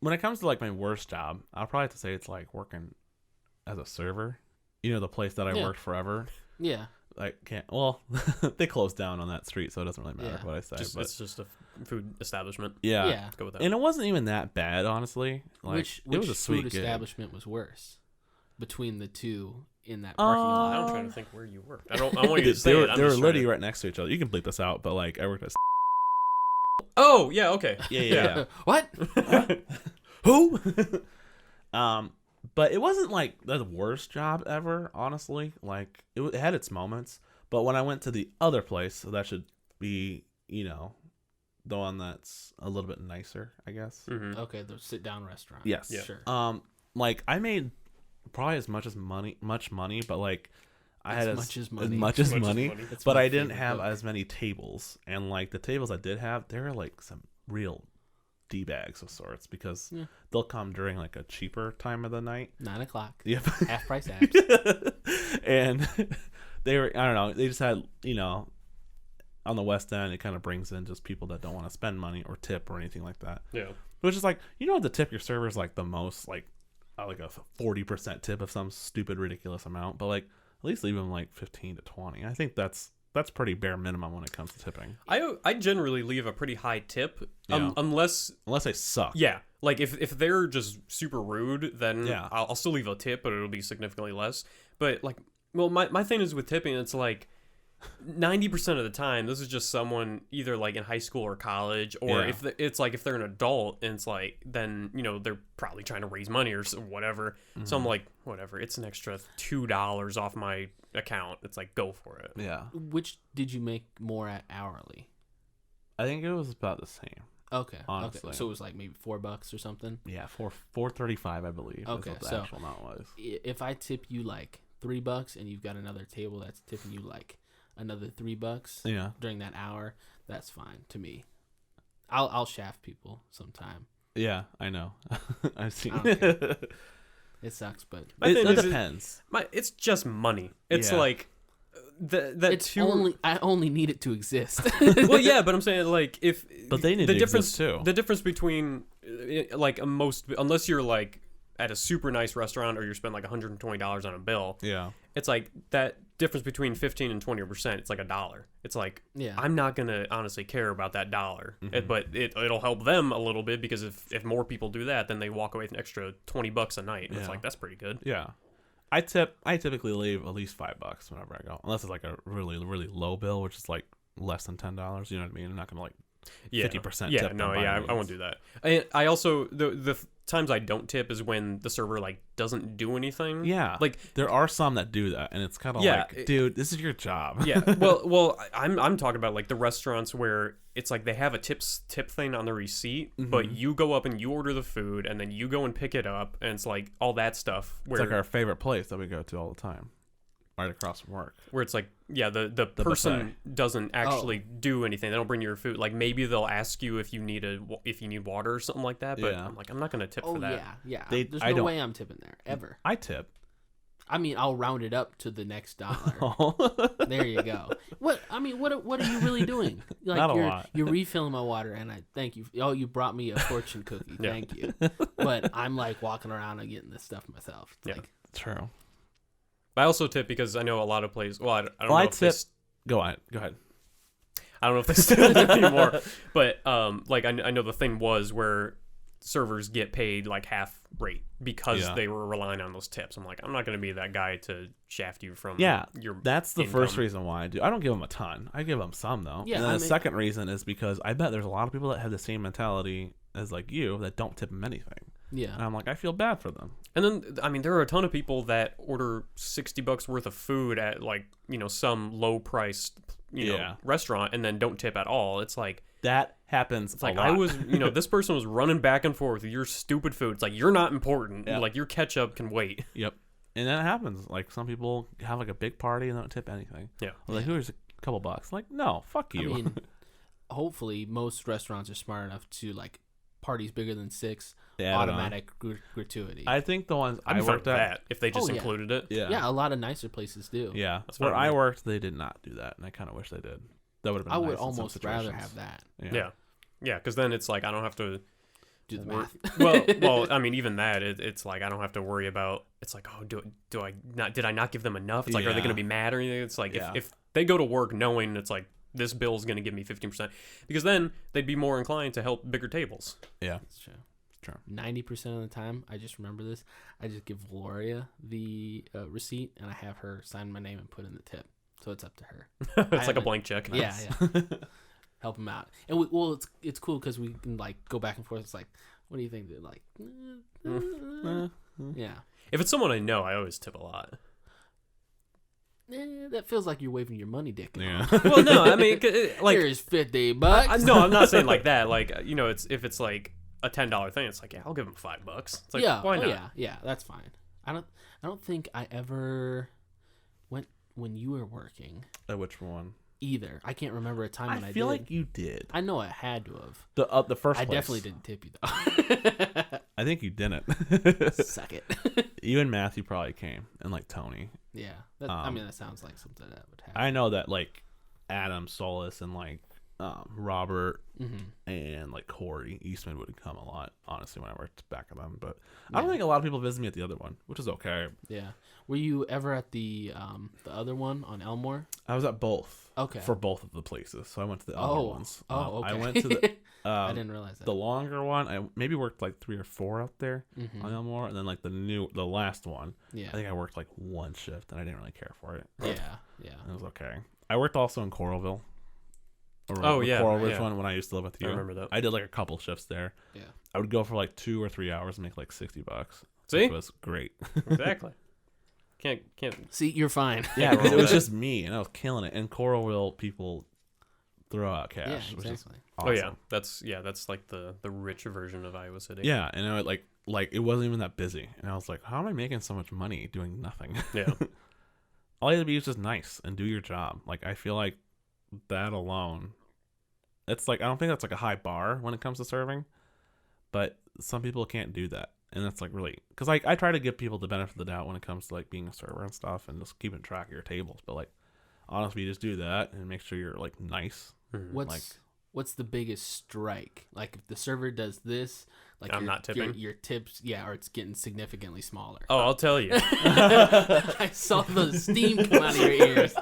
When it comes to like my worst job, I'll probably have to say it's like working as a server. The place that I worked forever. Yeah. They closed down on that street, so it doesn't really matter what I say. But It's just a food establishment. yeah. Yeah. Let's go with that. And it wasn't even that bad, honestly. Like Which it was a food sweet gig. establishment was worse between the two in that parking lot? I'm trying to think where you worked. I want you to say They it. I'm were just trying literally to- right next to each other. You can bleep this out, but like I worked at Oh, yeah, okay. yeah. What? Who? But it wasn't like the worst job ever, honestly. Like it had its moments, but when I went to the other place, so that should be, the one that's a little bit nicer, I guess. Mhm. Okay, the sit-down restaurant. Yes. Yeah. Sure. Like I made probably much money, but like I had As much as money. much as money, That's but my I didn't favorite have book. as many tables, and like the tables I did have, they were like some real D-bags of sorts because they'll come during like a cheaper time of the night. 9:00. Yep. Half price apps. And they were, I don't know, they just had, on the West End, it kind of brings in just people that don't want to spend money or tip or anything like that. Yeah. But it's just like, to tip your servers like the most, like a 40% tip of some stupid, ridiculous amount, but like at least leave them like 15 to 20. I think that's pretty bare minimum when it comes to tipping. I generally leave a pretty high tip, Yeah. unless Unless they suck. yeah, like if they're just super rude, then Yeah. I'll still leave a tip, but it'll be significantly less. But like, well, my thing is with tipping, it's like 90% of the time, this is just someone either like in high school or college, or Yeah. it's like if they're an adult and it's like, then, they're probably trying to raise money or whatever. So I'm like, whatever, it's an extra $2 off my account. It's like, go for it. Yeah. Which did you make more at hourly? I think it was about the same. Okay. Honestly. Okay. So it was like maybe $4 or something. Yeah, $4.35, I believe. Okay, Is what the so- actual amount was. If I tip you like $3 and you've got another table that's tipping you like another $3 Yeah. during that hour, that's fine to me. I'll shaft people sometime. Yeah, I know. I've seen. I don't It sucks, but My thing It is, depends. it's just money. It's Yeah. like that it's I only need it to exist. well, yeah, but I'm saying like if But they need the to difference exist, too. The difference between like unless you're like at a super nice restaurant or you spend like $120 on a bill, Yeah. it's like that difference between 15 and 20%. It's like $1. It's like Yeah. I'm not gonna honestly care about that dollar, Mm-hmm. but it'll help them a little bit because if more people do that, then they walk away with an extra $20 a night. And It's Yeah. like that's pretty good. Yeah. I typically leave at least $5 whenever I go, unless it's like a really, really low bill, which is like less than $10. You know what I mean? I'm not gonna like 50% Yeah, tip no, them by yeah, any I won't means. do that. I also the times I don't tip is when the server like doesn't do anything. Yeah, like there are some that do that, and it's kind of Yeah, like, dude, this is your job. yeah. Well, I'm talking about like the restaurants where it's like they have a tip thing on the receipt, but you go up and you order the food, and then you go and pick it up, and it's like all that stuff. It's Where like our favorite place that we go to all the time, right across from work. where it's like, yeah, the person doesn't actually do anything. They don't bring your food. Like maybe they'll ask you if you need water or something like that. But Yeah. I'm like, I'm not gonna tip Oh for that. yeah. There's I no don't- way I'm tipping there ever. I tip. I mean, I'll round it up to the next dollar. Oh. There you go. What are you really doing? Like Not a lot. you're refilling my water, and I thank you. Oh, you brought me a fortune cookie. Yeah. Thank you. But I'm like walking around and getting this stuff myself. It's Yeah. like, True. I also tip because I know a lot of places. Well, I don't know I if they tip. Go ahead. I don't know if they still do anymore, but like I know the thing was where servers get paid like half rate because Yeah. they were relying on those tips. I'm like, I'm not going to be that guy to shaft you from Yeah, your that's the first income. reason why I do. I don't give them a ton. I give them some though. Yeah, And then I the mean- second reason is because I bet there's a lot of people that have the same mentality as like you that don't tip them anything. And yeah. I'm like, I feel bad for them. And then I mean, there are a ton of people that order $60 worth of food at like some low priced Yeah. restaurant and then don't tip at all. It's like That happens. It's like a lot. I was, this person was running back and forth with your stupid food. It's like you're not important. Yeah. Like your ketchup can wait. Yep. And that happens. Like some people have like a big party and don't tip anything. Yeah. I'm like, here's a couple bucks. Like, no, fuck I you. mean, hopefully most restaurants are smart enough to like parties bigger than 6 They add it on. automatic gratuity. I think the ones I'd I be fine worked with at. that if they just Oh, yeah. included it. Yeah. yeah, a lot of nicer places do. Yeah. That's Where fine I with me. worked, they did not do that, and I kind of wish they did. That would have been. I nice would in some almost rather situations. have that. Yeah. Yeah, because then it's like I don't have to Do the work. math. well, I mean, even that, it's like I don't have to worry about. It's like, oh, do I not? Did I not give them enough? It's like, are they Yeah. going to be mad or anything? It's like Yeah. if they go to work knowing it's like this bill is going to give me 15%, because then they'd be more inclined to help bigger tables. Yeah. That's true. True. 90% of the time, I just remember this. I just give Gloria the receipt, and I have her sign my name and put in the tip. So it's up to her. It's like a haven't- blank check. Yeah, yeah. Help them out, and it's cool because we can like go back and forth. It's like, what do you think? They're like, yeah. If it's someone I know, I always tip a lot. That feels like you're waving your money dick. Yeah. Well, no, I mean, like, here's $50. no, I'm not saying like that. Like, it's if it's like a $10 thing, it's like, yeah, I'll give them $5. It's like, yeah, why not? yeah, that's fine. I don't think I ever went when you were working Which one? either. I can't remember a time when I feel did. like you did. I know I had to have. The first. I place. definitely didn't tip you though. I think you didn't. Suck it. You and Matthew probably came, and like Tony. Yeah, I mean that sounds like something that would happen. I know that like Adam Solis and like Robert Mm-hmm. and like Corey Eastman would come a lot. Honestly, when I worked back at them, but I don't Yeah. think a lot of people visit me at the other one, which is okay. Yeah. Were you ever at the other one on Elmore? I was at both. Okay. For both of the places, so I went to the other ones. Oh, okay. I went to the. I didn't realize that. The longer one, I maybe worked like 3 or 4 out there Mhm. on Elmore, and then like the last one, Yeah. I think I worked like 1 shift, and I didn't really care for it. Yeah. Yeah. It was okay. I worked also in Coralville. Oh, yeah, Coral Ridge yeah. one when I used to live with you. I remember that. I did like a couple shifts there. Yeah. I would go for like 2 or 3 hours and make like $60. See? Which was great. Exactly. Can't. See, you're fine. Yeah, because it was just me and I was killing it. And Coralville people throw out cash, Yeah, which is exactly. awesome. Oh yeah, that's like the rich version of Iowa City. Yeah, and I would like it wasn't even that busy, and I was like, how am I making so much money doing nothing? Yeah. All you have to be is just nice and do your job. Like I feel like that alone, it's like I don't think that's like a high bar when it comes to serving, but some people can't do that, and that's like really because I try to give people the benefit of the doubt when it comes to like being a server and stuff and just keeping track of your tables, but like honestly, you just do that and make sure you're like nice. What's the biggest strike? Like if the server does this, like I'm not tipping. Your tips, or it's getting significantly smaller. Oh, I'll tell you. I saw the steam come out of your ears.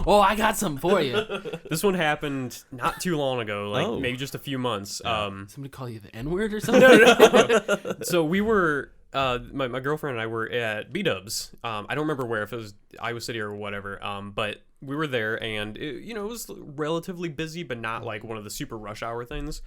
Oh, I got something for you. This one happened not too long ago, like Oh. maybe just a few months. Somebody call you the N-word or something? No. So we were, my girlfriend and I were at B-Dubs. I don't remember where, if it was Iowa City or whatever, but we were there, and it was relatively busy, but not like one of the super rush hour things.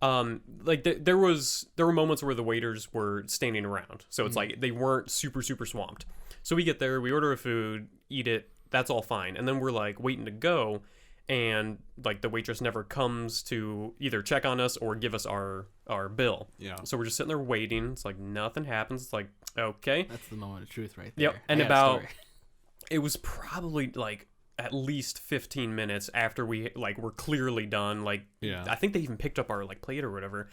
Like there were moments where the waiters were standing around, so it's like they weren't super swamped. So we get there, we order a food, eat it, that's all fine, and then we're like waiting to go, and like the waitress never comes to either check on us or give us our bill. Yeah. So we're just sitting there waiting. It's like nothing happens. It's like, okay. That's the moment of truth right there. Yep. And I got a story. it was probably like at least 15 minutes after we like were clearly done. Like, Yeah. I think they even picked up our like plate or whatever.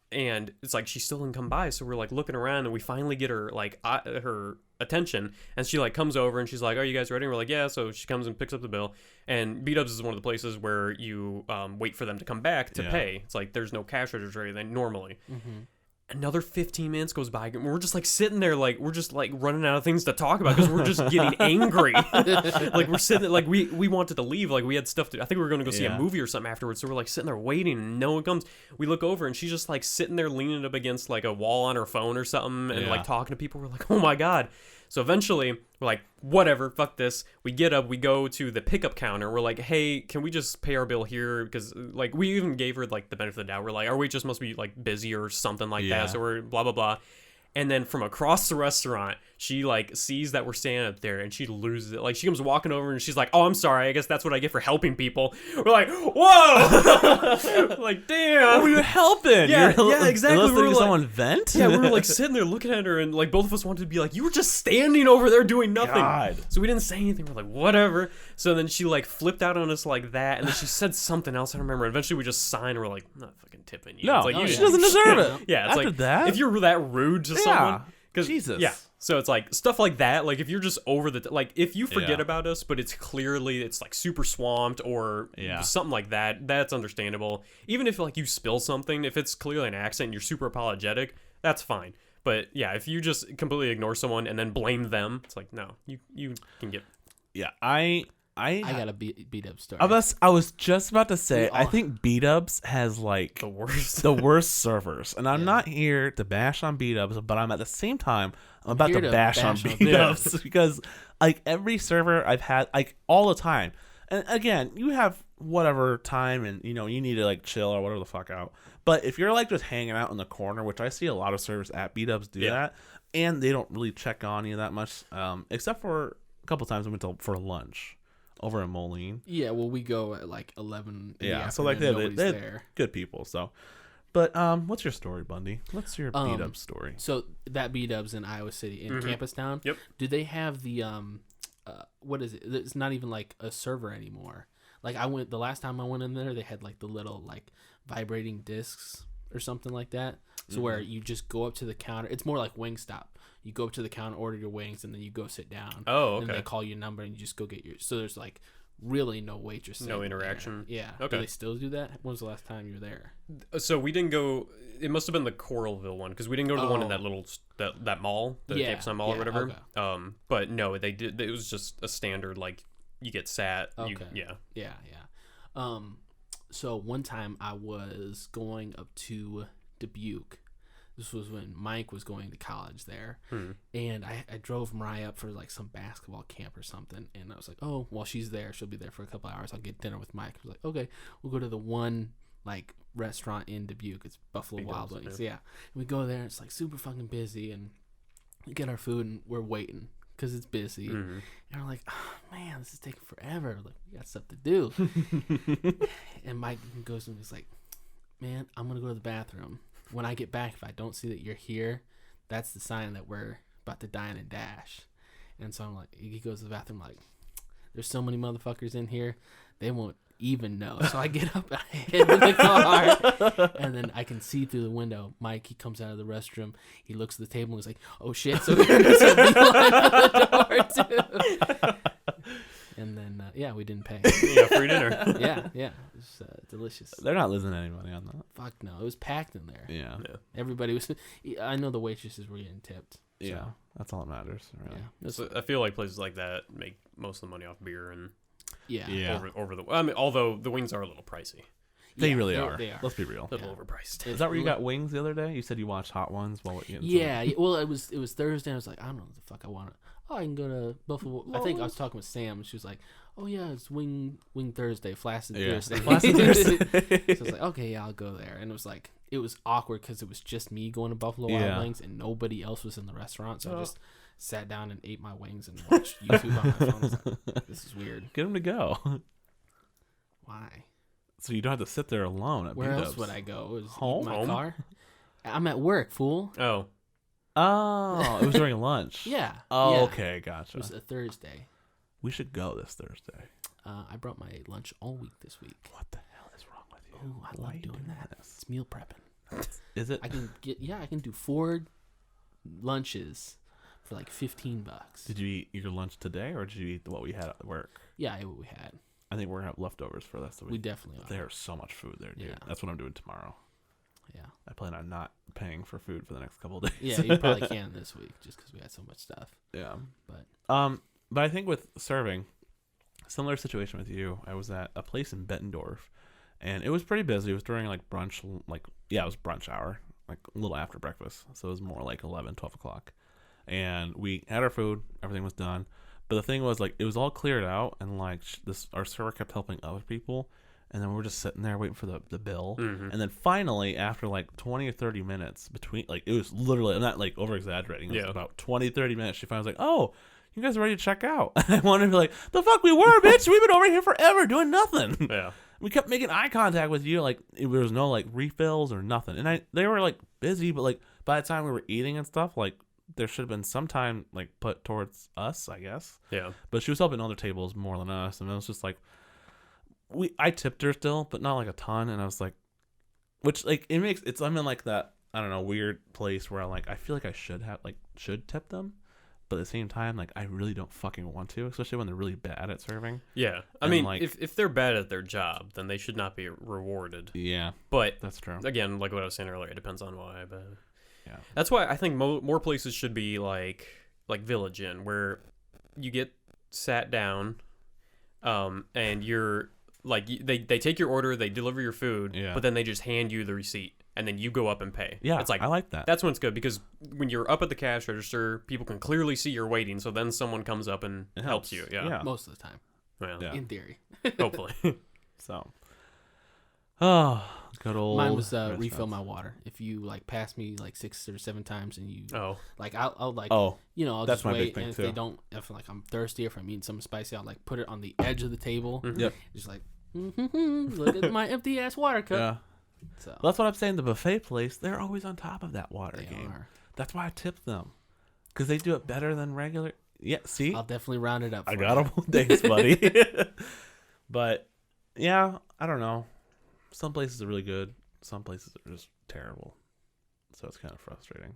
And it's like she still didn't come by, so we're like looking around, and we finally get her like her attention, and she like comes over and she's like, "Are you guys ready?" And we're like, "Yeah." So she comes and picks up the bill, and B-Dubs is one of the places where you wait for them to come back to pay. It's like there's no cash register or anything normally. Another 15 minutes goes by, and we're just like sitting there, like we're just like running out of things to talk about because we're just getting angry. Like we're sitting there, like we wanted to leave, like we had stuff to. I think we were going to go see a movie or something afterwards. So we're like sitting there waiting, and no one comes. We look over, and she's just like sitting there leaning up against like a wall on her phone or something, and like talking to people. We're like, oh my god. So eventually, we're like, whatever, fuck this. We get up, we go to the pickup counter. We're like, hey, can we just pay our bill here? Because, like, we even gave her, like, the benefit of the doubt. We're like, our waitress must be, like, busy or something like that. So we're blah, blah, blah. And then from across the restaurant, she, like, sees that we're standing up there, and she loses it. Like, she comes walking over, and she's like, oh, I'm sorry. I guess that's what I get for helping people. We're like, whoa! Like, damn. What were you helping? Yeah, exactly. Listening We were to like- someone vent? Yeah, we were like sitting there looking at her, and like both of us wanted to be like, you were just standing over there doing nothing. God. So we didn't say anything. We're like, whatever. So then she like flipped out on us like that, and then she said something else. I don't remember. Eventually we just signed. We're like, I'm not fucking tipping you. No, it's like, she doesn't deserve it. Yeah, it's After like that? if you're that rude to someone, because Jesus. yeah. So it's like stuff like that. Like if you're just over the like if you forget Yeah. about us, but it's like super swamped or something like that. That's understandable. Even if like you spill something, if it's clearly an accident, and you're super apologetic. That's fine. But yeah, if you just completely ignore someone and then blame them, it's like no, you can get. Yeah, I got a B-Dub story. I was just about to say, We all- I think B-Dubs has like The worst. the worst servers, and I'm not here to bash on B-Dubs, but I'm at the same time I'm about here to to bash on bash on B-Dubs because like every server I've had like all the time, and again you have whatever time and you need to like chill or whatever the fuck out. But if you're like just hanging out in the corner, which I see a lot of servers at B-Dubs do that, and they don't really check on you that much, except for a couple times we went for lunch over in Moline. Yeah, well, we go at like 11. Yeah, so like they're they're good people. So, but what's your story, Bundy? What's your beat-up story? So that B-Dubs in Iowa City in Campus Town. Yep. Do they have the what is it? It's not even like a server anymore. Like the last time I went in there, they had like the little like vibrating discs or something like that. So where you just go up to the counter. It's more like Wingstop. You go up to the counter, order your wings, and then you go sit down. Oh, okay. And they call your number, and you just go get your. So there's like really no waitress. No there. interaction. Yeah. Okay. Do they still do that? When was the last time you were there? So we didn't go. It must have been the Coralville one because we didn't go to the one in that little that mall, the Campus Town Mall or whatever. Okay. But no, they did. It was just a standard like you get sat. Okay. Yeah. So one time I was going up to Dubuque This was when Mike was going to college there. Hmm. And I drove Mariah up for like some basketball camp or something. And I was like, oh, while she's there, she'll be there for a couple hours. I'll get dinner with Mike. I was like, okay, we'll go to the one like restaurant in Dubuque. It's Buffalo Wild Wings. Yeah. And we go there. And it's like super fucking busy. And we get our food and we're waiting because it's busy. Mm-hmm. And we're like, oh, man, this is taking forever. Like, we got stuff to do. And Mike goes and he's like, man, I'm going to go to the bathroom. When I get back, if I don't see that you're here, that's the sign that we're about to dine and dash. And so I'm like, he goes to the bathroom like, there's so many motherfuckers in here, they won't even know. So I get up, I head to the car, and then I can see through the window. Mike, he comes out of the restroom, he looks at the table, and he's like, oh shit, so there's a beeline for the door too. And then, yeah, we didn't pay. Yeah, free dinner. Yeah, it was delicious. They're not losing any money on that. Fuck no, it was packed in there. Yeah. Everybody was. I know the waitresses were getting tipped. So, Yeah. That's all that matters. Really. yeah. So I feel like places like that make most of the money off beer and Yeah. over the. I mean, although the wings are a little pricey, They really are. They are. Let's be real. a little overpriced. Is that where you got wings the other day? You said you watched Hot Ones while getting Yeah. Well, it was Thursday. I was like, I don't know what the fuck I want. Oh, I can go to Buffalo. I think I was talking with Sam, and she was like, "Oh yeah, it's Wing Thursday, Flaccid Thursday." Flaccid Thursday. So I was like, "Okay, yeah, I'll go there." And it was awkward because it was just me going to Buffalo Wild Wings, and nobody else was in the restaurant. So I just sat down and ate my wings and watched YouTube on my phone. I was like, this is weird. Get them to go. Why? So you don't have to sit there alone at Where B-dubs. else would I go? Was Home? my car? I'm at work, fool. Oh, Oh, it was during lunch. Yeah. Oh, yeah. okay, gotcha. It was a Thursday. We should go this Thursday. I brought my lunch all week this week. What the hell is wrong with you? Oh, I Why love you doing that. this? It's meal prepping. Is it? I can do 4 lunches for like $15. Did you eat your lunch today, or did you eat what we had at work? Yeah, I ate what we had. I think we're gonna have leftovers for the rest of the We week. definitely are. There's so much food there, dude. Yeah. That's what I'm doing tomorrow. Yeah. I plan on not paying for food for the next couple of days. Yeah, you probably can this week just because we had so much stuff. Yeah. But I think with serving, similar situation with you. I was at a place in Bettendorf, and it was pretty busy. It was during like brunch, it was brunch hour, like a little after breakfast. So it was more like 11, 12 o'clock. And we had our food, everything was done. But the thing was, like, it was all cleared out, and like our server kept helping other people, and then we were just sitting there waiting for the bill. Mm-hmm. And then finally, after like 20 or 30 minutes between, like, it was literally, I'm not like over exaggerating, it was about 20, 30 minutes, she finally was like, oh, you guys are ready to check out. I wanted to be like, the fuck we were, bitch. We've been over here forever doing nothing. Yeah. We kept making eye contact with you, like there was no like refills or nothing. And they were like busy, but like by the time we were eating and stuff, like there should have been some time like put towards us, I guess. Yeah. But she was helping other tables more than us, and it was just like I tipped her still, but not like a ton. And I was like, which like I'm in like that, I don't know, weird place where I feel like I should tip them. But at the same time, like, I really don't fucking want to, especially when they're really bad at serving. Yeah. I mean, like, if they're bad at their job, then they should not be rewarded. Yeah. But that's true. Again, like what I was saying earlier, it depends on why. But yeah, that's why I think more places should be like Village Inn, where you get sat down, and you're like they take your order, they deliver your food, but then they just hand you the receipt. And then you go up and pay. Yeah, it's like, I like that. That's when it's good, because when you're up at the cash register, people can clearly see you're waiting. So then someone comes up and helps you. Yeah. Most of the time. Well, in theory. Hopefully. So. Oh, good old. Mine was refill my water. If you like pass me like 6 or 7 times and you like I'll like I'll that's just my wait, big thing and if too. they don't, if like I'm thirsty or if I'm eating something spicy, I'll like put it on the edge of the table. Mm-hmm. Yep. Just like look at my empty ass water cup. Yeah. So Well, that's what I'm saying. The buffet place, they're always on top of that water they game. are. That's why I tip them, because they do it better than regular. Yeah, see, I'll definitely round it up. I for got you. them. Thanks, buddy. But yeah, I don't know. Some places are really good. Some places are just terrible. So it's kind of frustrating.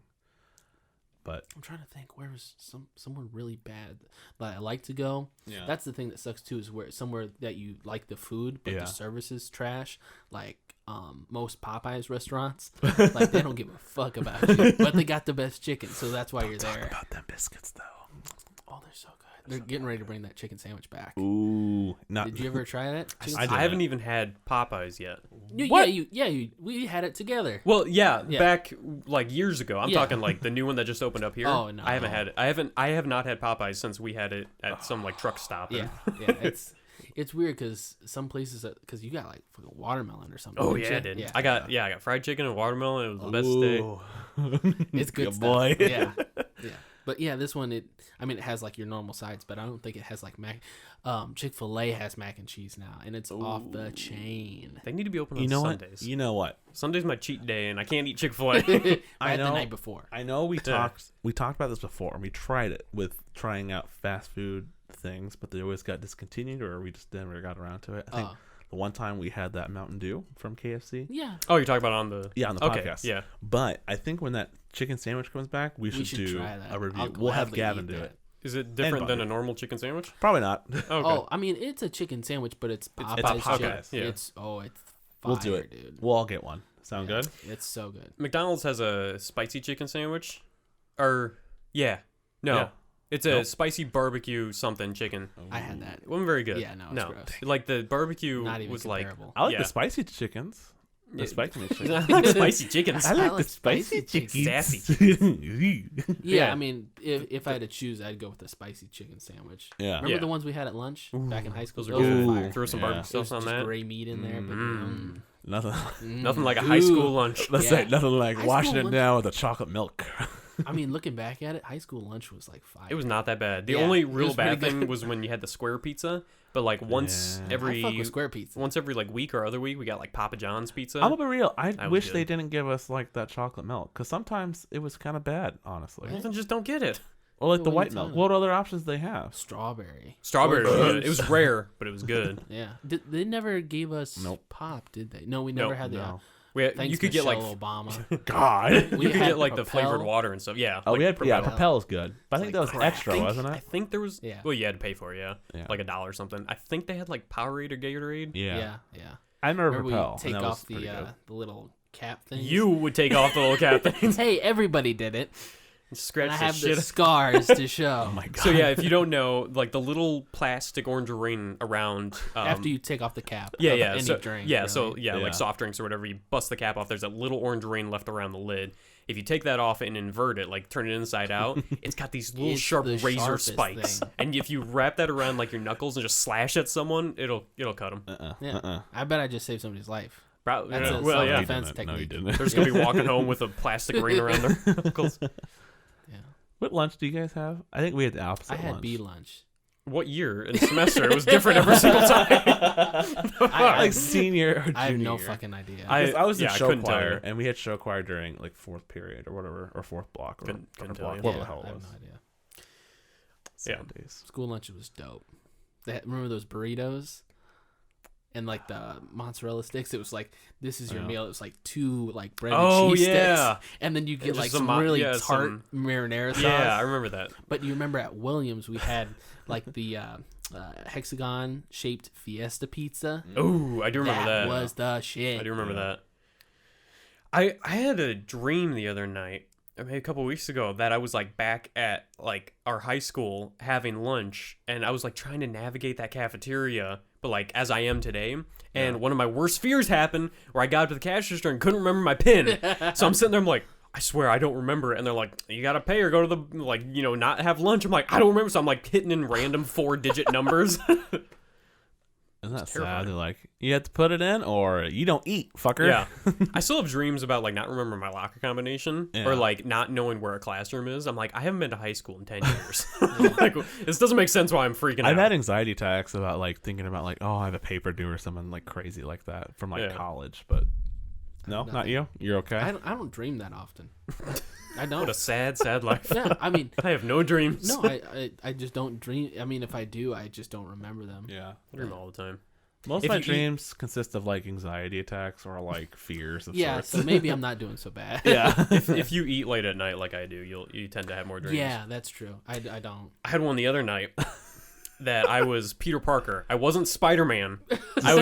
But I'm trying to think where was somewhere really bad that I like to go. yeah, That's the thing that sucks too, is where somewhere that you like the food but Yeah. the service is trash. Like most Popeyes restaurants, like they don't give a fuck about you, but they got the best chicken, so that's why you're talk there. about them biscuits though. Oh, they're so good. They're getting ready to bring that chicken sandwich back. Ooh, not. Did you ever try that? Chicken I sandwich? I haven't even had Popeyes yet. What? We had it together. Well, yeah, Yeah. back like years ago. I'm Yeah. talking like the new one that just opened up here. Oh, no, I haven't no. had it. I have not had Popeyes since we had it at some like truck stop. Yeah, yeah. It's weird because some places because you got like fucking watermelon or something. Oh didn't yeah, I you? did. Yeah, I got fried chicken and watermelon. It was the best day. Ooh. It's good Good stuff. boy. Yeah, yeah. But yeah, this one it has like your normal sides, but I don't think it has like mac. Chick-fil-A has mac and cheese now, and it's off the chain. They need to be open on You know Sundays. what? You know what? Sunday's my cheat day, and I can't eat Chick-fil-A. I had know. the night before. I know we talked about this before, and we tried it with trying out fast food things, but they always got discontinued, or we just never got around to it. I think the one time we had that Mountain Dew from KFC. Yeah. Oh, you're talking about on the Yeah, on the okay, podcast. yeah. But I think when that chicken sandwich comes back, we should do try that. a review. I'll We'll have gladly Gavin eat do that. it. Is it different than Buddy. a normal chicken sandwich? Probably not. Okay. Oh, I mean, it's a chicken sandwich, but it's Popeyes. Popeyes, chicken. yeah. It's fire, We'll do it. dude. We'll all get one. Sound good? It's so good. McDonald's has a spicy chicken sandwich, or no, Yeah. it's a Nope. spicy barbecue something chicken. I had that. It wasn't very good. Yeah, no, it's gross. Like the barbecue Not even was like comparable. I like Yeah. the spicy chickens. The Yeah. spicy chickens. I like spicy chickens. I like the like spicy spicy chickens. Yeah, Yeah. I mean, if I had to choose, I'd go with the spicy chicken sandwich. Yeah. Remember Yeah. the ones we had at lunch back in high school? Those are good. were fire. Throw some Yeah. barbecue It was sauce on just that. gray meat in there, but Nothing. Nothing like a high school lunch. Let's Yeah. say nothing like High washing school it lunch- down with a chocolate milk. I mean, looking back at it, high school lunch was like fire. It was not that bad. The Yeah, only it real was bad pretty thing good. was when you had the square pizza. But like once Yeah. I every fuck with square pizza. once every like week or other week, we got like Papa John's pizza. I'm gonna be real. I That was wish good. they didn't give us like that chocolate milk because sometimes it was kind of bad, honestly. Well, then just don't get it. Or like the What are you white milk. talking What other options do they have? Strawberry. Strawberry was Or good. It was rare, but it was good. Yeah. They never gave us Nope. pop, did they? No, we never Nope. had the. No. We had, Thanks, you could get like Michelle Obama. God. We you could had get like the Propel. flavored water and stuff. Yeah. Oh, like we had Propel. Propel's good, but I think like that was crack. extra, wasn't I it? think there was. Yeah. Well, you had to pay for it. Yeah. Yeah. Like $1 or something. I think they had like Powerade or Gatorade. Yeah. Yeah. I remember Remember we Propel. take and that off was pretty good. the little cap thing. You would take off the little cap thing, Hey, everybody did it. and scratch And I the have shit. the scars to show. Oh my god. So yeah, if you don't know, like the little plastic orange ring around After you take off the cap. yeah, of yeah, any so, drink. yeah, really. so yeah, Yeah. like soft drinks or whatever, you bust the cap off. There's that little orange ring left around the lid. If you take that off and invert it, like turn it inside out, it's got these little It's sharp the razor sharpest spikes. thing. And if you wrap that around like your knuckles and just slash at someone, it'll cut them. Yeah. I bet I just saved somebody's life. Probably. That's a Well, yeah. self-defense No, you technique. didn't. They're just gonna be walking home with a plastic ring around their knuckles. Yeah. What lunch do you guys have? I think we had the opposite I had lunch. B lunch. What year and semester? It was different every single time. Like senior or junior. I have no year. fucking idea. Because I was in yeah, I show couldn't tell choir, you. and we had show choir during like fourth period or whatever, or fourth block, or Couldn't upper tell block, you. whatever Yeah, the hell I it have was. no idea. Sad days. School lunch was dope. Remember those burritos? And like the mozzarella sticks, it was like, this is your Yeah. meal. It was like 2 like bread and Oh, cheese yeah. sticks, and then you get just like some some mo- really yeah, tart some- marinara sauce. Yeah, I remember that. But you remember at Williams we had like the hexagon shaped Fiesta pizza. Oh, I do remember that. Was the shit. I do remember Yeah. that. I had a dream the other night, maybe a couple weeks ago, that I was like back at like our high school having lunch, and I was like trying to navigate that cafeteria, but like as I am today. And one of my worst fears happened where I got up to the cash register and couldn't remember my PIN. So I'm sitting there, I'm like, I swear I don't remember it. And they're like, you gotta pay or go to the, like, you know, not have lunch. I'm like, I don't remember. So I'm like hitting in random 4-digit numbers. Isn't that terrifying. sad? They're like, you have to put it in, or you don't eat, fucker. Yeah. I still have dreams about like not remembering my locker combination Yeah. or like not knowing where a classroom is. I'm like, I haven't been to high school in 10 years. Like, this doesn't make sense why I'm freaking I've out. had anxiety attacks about like thinking about like, oh, I have a paper due or something like crazy like that from like Yeah. college, but no, not you. You're okay. I don't dream that often. I don't. What a sad, sad life. Yeah, I mean, I have no dreams. no, I just don't dream. I mean, if I do, I just don't remember them. Yeah. I dream all the time. Most If of my you eat- dreams consist of like anxiety attacks or like fears of Yeah, sorts. so maybe I'm not doing so bad. yeah. If you eat late at night like I do, you tend to have more dreams. Yeah, that's true. I don't. I had one the other night that I was Peter Parker. I wasn't Spider-Man. I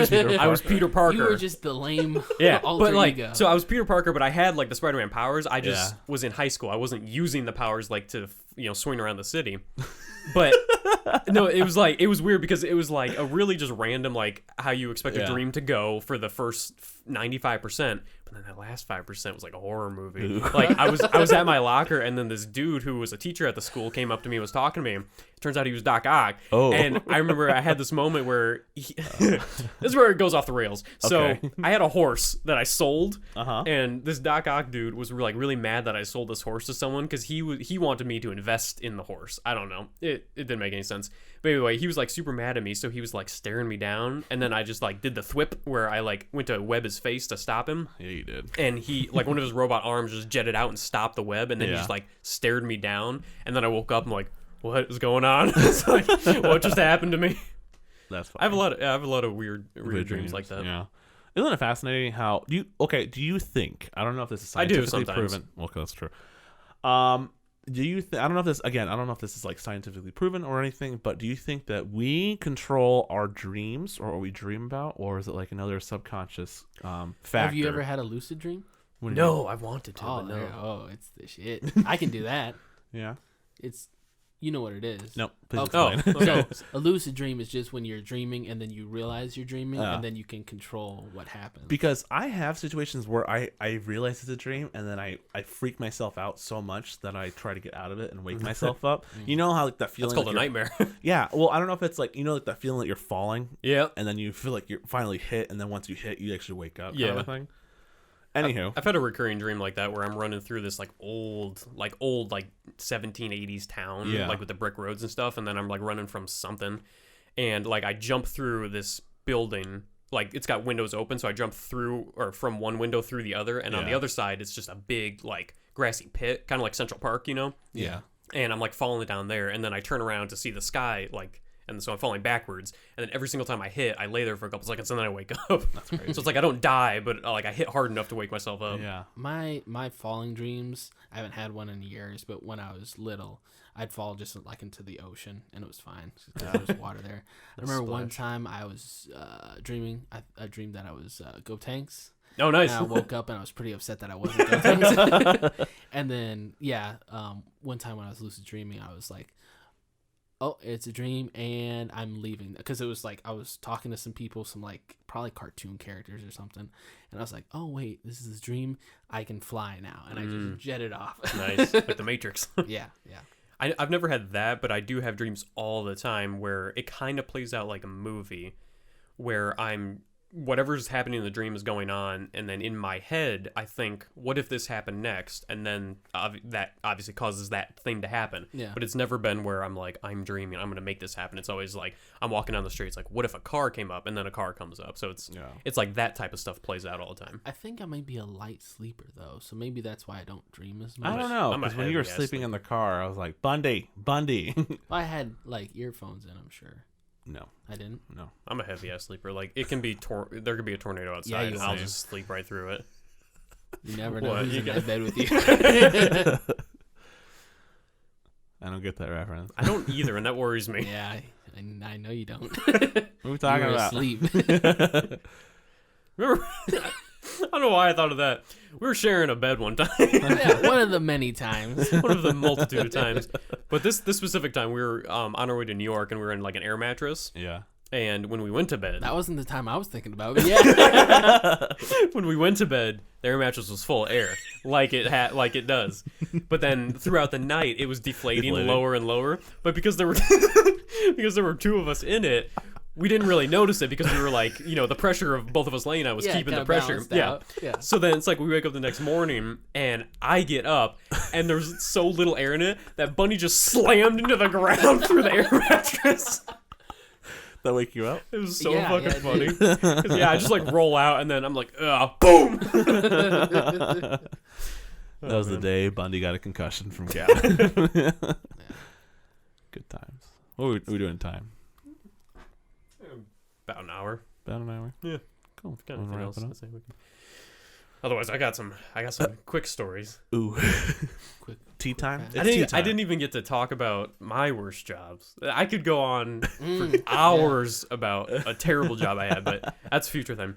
was Peter Parker. You were just the lame Yeah, alter but like, ego. so I was Peter Parker, but I had like the Spider-Man powers. I just Yeah. was in high school. I wasn't using the powers like to, you know, swing around the city. But no, it was weird because it was like a really just random, like how you expect a dream to go for the first 95%, but then that last 5% was like a horror movie. Like I was at my locker, and then this dude who was a teacher at the school came up to me and was talking to me. It turns out he was Doc Ock. Oh. And I remember I had this moment where this is where it goes off the rails. So Okay. I had a horse that I sold, Uh-huh. and this Doc Ock dude was like really mad that I sold this horse to someone because he wanted me to invest in the horse. I don't know. It didn't make any sense. But anyway, he was like super mad at me, so he was like staring me down, and then I just like did the thwip where I like went to web his face to stop him. Yeah, you did. And he like one of his robot arms just jetted out and stopped the web, and then he Yeah. just like stared me down, and then I woke up and like, what is going on? It's like, what just happened to me? That's fine. I have a lot of weird dreams like that. Yeah. Isn't it fascinating how do you think, I don't know if this is I do scientifically sometimes. proven. Well, that's true. Do you I don't know if this, again, I don't know if this is like scientifically proven or anything, but do you think that we control our dreams or what we dream about, or is it like another subconscious factor? Have you ever had a lucid dream? What do you No, I wanted to, Oh, but no. oh, it's the shit. I can do that. mean? Yeah. It's, you know what it is. No. Please Okay. explain. Okay. So a lucid dream is just when you're dreaming and then you realize you're dreaming Yeah. and then you can control what happens. Because I have situations where I realize it's a dream, and then I freak myself out so much that I try to get out of it and wake myself up. You know how like that feeling It's called like a you're- nightmare. Yeah, well, I don't know if it's like, you know, like that feeling that you're falling, Yeah. and then you feel like you're finally hit, and then once you hit, you actually wake up. Kind Yeah. of a thing. Anywho, I've had a recurring dream like that where I'm running through this like old 1780s town, Yeah. like with the brick roads and stuff, and then I'm like running from something, and like I jump through this building, like it's got windows open, so I jump through or from one window through the other, and on the Yeah. other side it's just a big like grassy pit, kind of like Central Park, you know? yeah. And I'm like falling down there, and then I turn around to see the sky, like, and so I'm falling backwards, and then every single time I hit, I lay there for a couple seconds, and then I wake up. That's crazy. So it's like I don't die, but like I hit hard enough to wake myself up. Yeah. My falling dreams, I haven't had one in years, but when I was little, I'd fall just like into the ocean, and it was fine because there was water there. I remember one splash. time I was dreaming. I dreamed that I was Go Tanks. Oh, nice. And I woke up and I was pretty upset that I wasn't Go Tanks. And then one time when I was lucid dreaming, I was like, oh, it's a dream and I'm leaving, because it was like I was talking to some people, some like probably cartoon characters or something, and I was like, oh wait, this is a dream, I can fly now, and I just jetted off. Nice, like the Matrix. yeah I've never had that, but I do have dreams all the time where it kind of plays out like a movie, where whatever's happening in the dream is going on, and then in my head I think, what if this happened next, and then that obviously causes that thing to happen. Yeah. But it's never been where I'm like, I'm dreaming, I'm gonna make this happen. It's always like I'm walking down the street, it's like, what if a car came up, and then a car comes up. So it's like that type of stuff plays out all the time. I think I might be a light sleeper though, so maybe that's why I don't dream as much. I don't know, I'm a because when you were heavy-ass sleeping in the car, I was like, Bundy. I had like earphones in, I'm sure. No, I didn't. no. I'm a heavy ass sleeper. Like it can be there could be a tornado outside, Yeah, you and I'll are. just sleep right through it. You never know What? who's You in got- that bed with you. I don't get that reference. I don't either, and that worries me. Yeah, I know you don't. What are we talking You were about? asleep. Remember? I don't know why I thought of that. We were sharing a bed one time, Yeah, one of the many times. one of the multitude of times. But this specific time, we were on our way to New York, and we were in like an air mattress. Yeah. And when we went to bed, That wasn't the time I was thinking about. But yeah. when we went to bed, the air mattress was full of air, like it does. But then throughout the night, it was deflating Deflating. lower and lower. But because there were two of us in it, we didn't really notice it because we were like, the pressure of both of us laying on was Yeah, keeping the kinda pressure. balanced Yeah. out. Yeah. So then it's like we wake up the next morning and I get up and there's so little air in it that Bunny just slammed into the ground through the air mattress. That wake you up? It was so Yeah, fucking yeah, it funny. did. 'Cause, I just like roll out and then I'm like, boom. That was the day Bundy got a concussion from Gavin. Good times. What are we doing in time? About an hour. About an hour? Yeah. Cool. Got Wanna anything wrap else it up? to say? Otherwise, I got some quick stories. Ooh. Quick. Tea time? fast. It's I tea didn't. time. I didn't even get to talk about my worst jobs. I could go on for Mm, hours about a terrible job I had, but that's a future thing.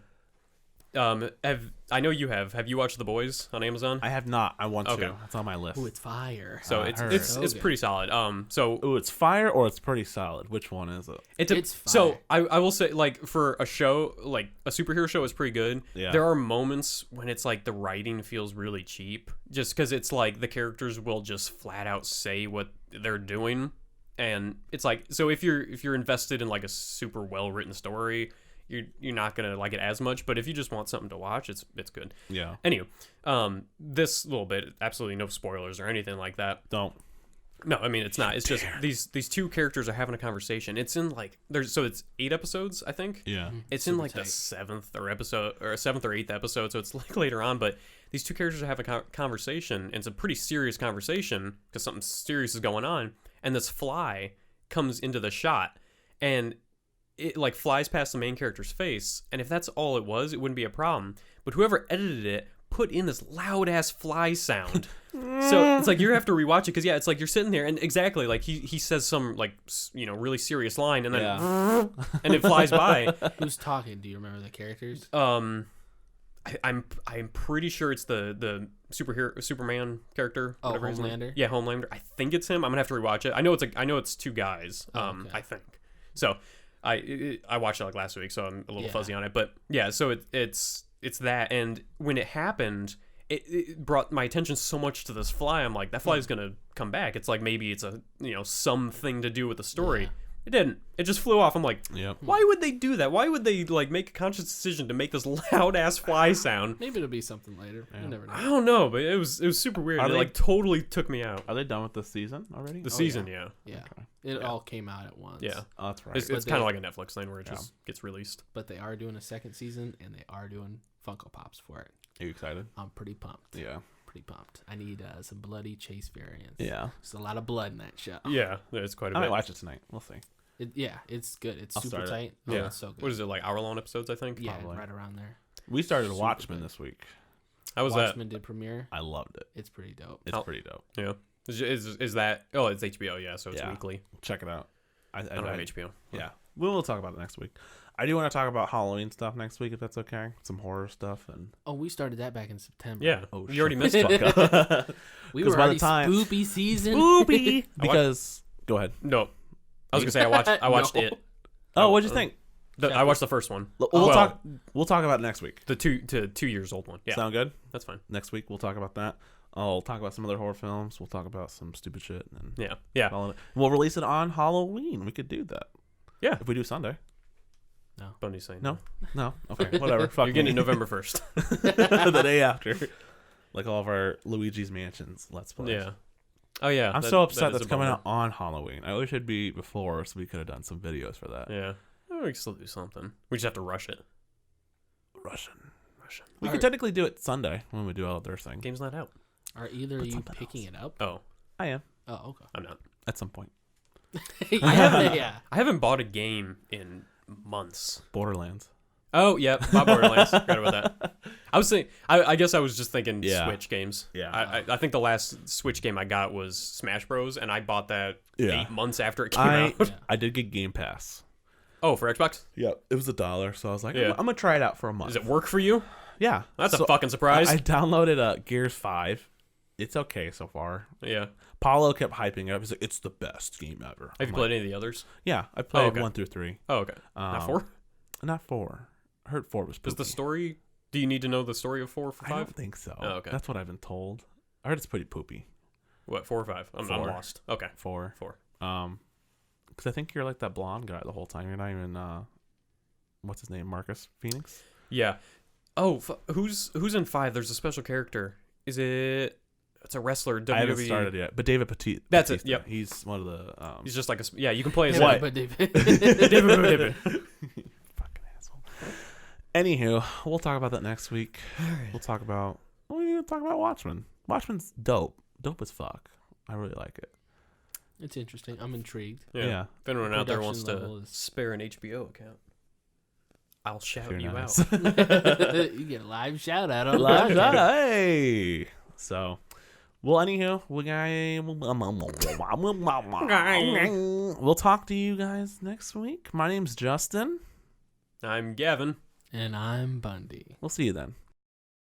I know you have. Have you watched The Boys on Amazon? I have not. I want Okay. to. It's on my list. Ooh, it's fire. So I it's heard. it's So it's good. pretty solid. Ooh, it's fire or it's pretty solid. Which one is it? It's so fire. I will say, like, for a show, like a superhero show, is pretty good. Yeah. There are moments when it's like the writing feels really cheap, just because it's like the characters will just flat out say what they're doing, and it's like, so if you're invested in like a super well written story, you're not gonna like it as much. But if you just want something to watch, it's good. Yeah. Anyway, this little bit, absolutely no spoilers or anything like that. Don't. No, I mean it's not. It's just these two characters are having a conversation. It's in like it's 8 episodes, I think. Yeah. It's in Super like the tight. 7th or 8th episode, so it's like later on. But these two characters are having a conversation, and it's a pretty serious conversation because something serious is going on. And this fly comes into the shot, and it like flies past the main character's face. And if that's all it was, it wouldn't be a problem. But whoever edited it put in this loud ass fly sound. So it's like you have to rewatch it because it's like you're sitting there and exactly like he says some like really serious line and then and it flies by. Who's talking? Do you remember the characters? I'm pretty sure it's the Superman character. Oh, whatever his name- Homelander? Yeah, Homelander. I think it's him. I'm gonna have to rewatch it. I know it's two guys. Okay. I think so. I watched it like last week, so I'm a little Yeah. fuzzy on it. But yeah, so it's that, and when it happened, it brought my attention so much to this fly. I'm like, that fly is gonna come back. It's like maybe it's a something to do with the story. Yeah. It didn't. It just flew off. I'm like, Yep. why would they do that? Why would they like make a conscious decision to make this loud ass fly sound? Maybe it'll be something later. You never know. I don't know, but it was super weird. Are It they- like totally took me out. Are they done with the season already? The season, yeah. Yeah, Okay. it all came out at once. Yeah. Oh, that's right. It's But kind of they- like a Netflix thing where it just gets released. But they are doing a second season, and they are doing Funko Pops for it. Are you excited? I'm pretty pumped. Yeah. Pretty pumped. I need some bloody chase variants. Yeah. There's a lot of blood in that show. Yeah, it's quite a I might bit. watch it tonight. We'll see. It's good. It's I'll super start it. tight. Oh, Yeah. it's so good. What is it, like hour-long episodes, I think? Yeah, Probably. right around there. We started Super Watchmen good. this week. How was Watchmen did premiere. I loved it. It's pretty dope. It's Oh. pretty dope. that? Yeah. Is that... Oh, it's HBO, yeah, so it's Yeah. weekly. Check it out. I don't have HBO. Yeah. We'll talk about it next week. I do want to talk about Halloween stuff next week, if that's okay. Some horror stuff and Oh, we started that back in September. Yeah. Oh, you already shut missed the it. fuck up. We 'Cause were by the already time- spoopy season. Spoopy. Because go ahead. No. I was going to say I watched No. it. Oh, what'd you think? I watched the first one. We'll talk about it next week. The 2 years old one. Yeah, Sound good? that's fine. Next week we'll talk about that. I'll talk about some other horror films. We'll talk about some stupid shit and Yeah. we'll release it on Halloween. We could do that. Yeah. If we do Sunday. Bundy's saying No. No. Okay. Whatever. Fuck You're getting it me. November 1st. The day after. Like all of our Luigi's Mansions Let's Plays. Yeah. Oh, yeah. I'm so upset is that's a coming bummer. out on Halloween. I wish it'd be before so we could have done some videos for that. Yeah. Oh, we can still do something. We just have to rush it. Russian. We could Are- technically do it Sunday when we do all their thing. Game's not out. Are either Put of you something picking it up? Oh, I am. Oh, okay. I'm not. At some point. Yeah. I haven't bought a game in months. Borderlands. Oh, yeah. Bought Borderlands. Forgot about that. I was saying, I guess I was just thinking Yeah. Switch games. Yeah. I think the last Switch game I got was Smash Bros. And I bought that Yeah. 8 months after it came I out. I did get Game Pass. Oh, for Xbox? Yeah, it was $1, so I was like, Yeah. I'm gonna try it out for a month. Does it work for you? Yeah, That's So a fucking surprise. I downloaded Gears 5. It's okay so far. Yeah. Paulo kept hyping it up. He's like, it's the best game ever. Have you I'm played like, any of the others? Yeah, I played okay. 1 through 3. Oh, okay. Not 4? Not 4. I heard 4 was. Does the poopy. story? Do you need to know the story of 4 for I 5? don't think so. Oh, okay. That's what I've been told. I heard it's pretty poopy. What, 4 or 5? I'm 4. lost. Okay. 4. 4. Because I think you're like that blonde guy the whole time. You're not even what's his name, Marcus Phoenix. Yeah. Oh, who's in 5? There's a special character. Is it? It's a wrestler. WWE. I haven't started yet, but David Petit. That's it, Batista, yep. He's one of the. He's just like a. Yeah, you can play as Yeah, what? but David. David. Fucking asshole. Anywho, we'll talk about that next week. We'll talk about. We need to talk about Watchmen. Watchmen's dope. Dope as fuck. I really like it. It's interesting. I'm intrigued. Yeah. Yeah. If anyone out there wants Production to level is- spare an HBO account, I'll shout If you you're out. nice. You get a live shout out on Love the that. podcast. Hey. So, well, anywho, we'll talk to you guys next week. My name's Justin. I'm Gavin. And I'm Bundy. We'll see you then.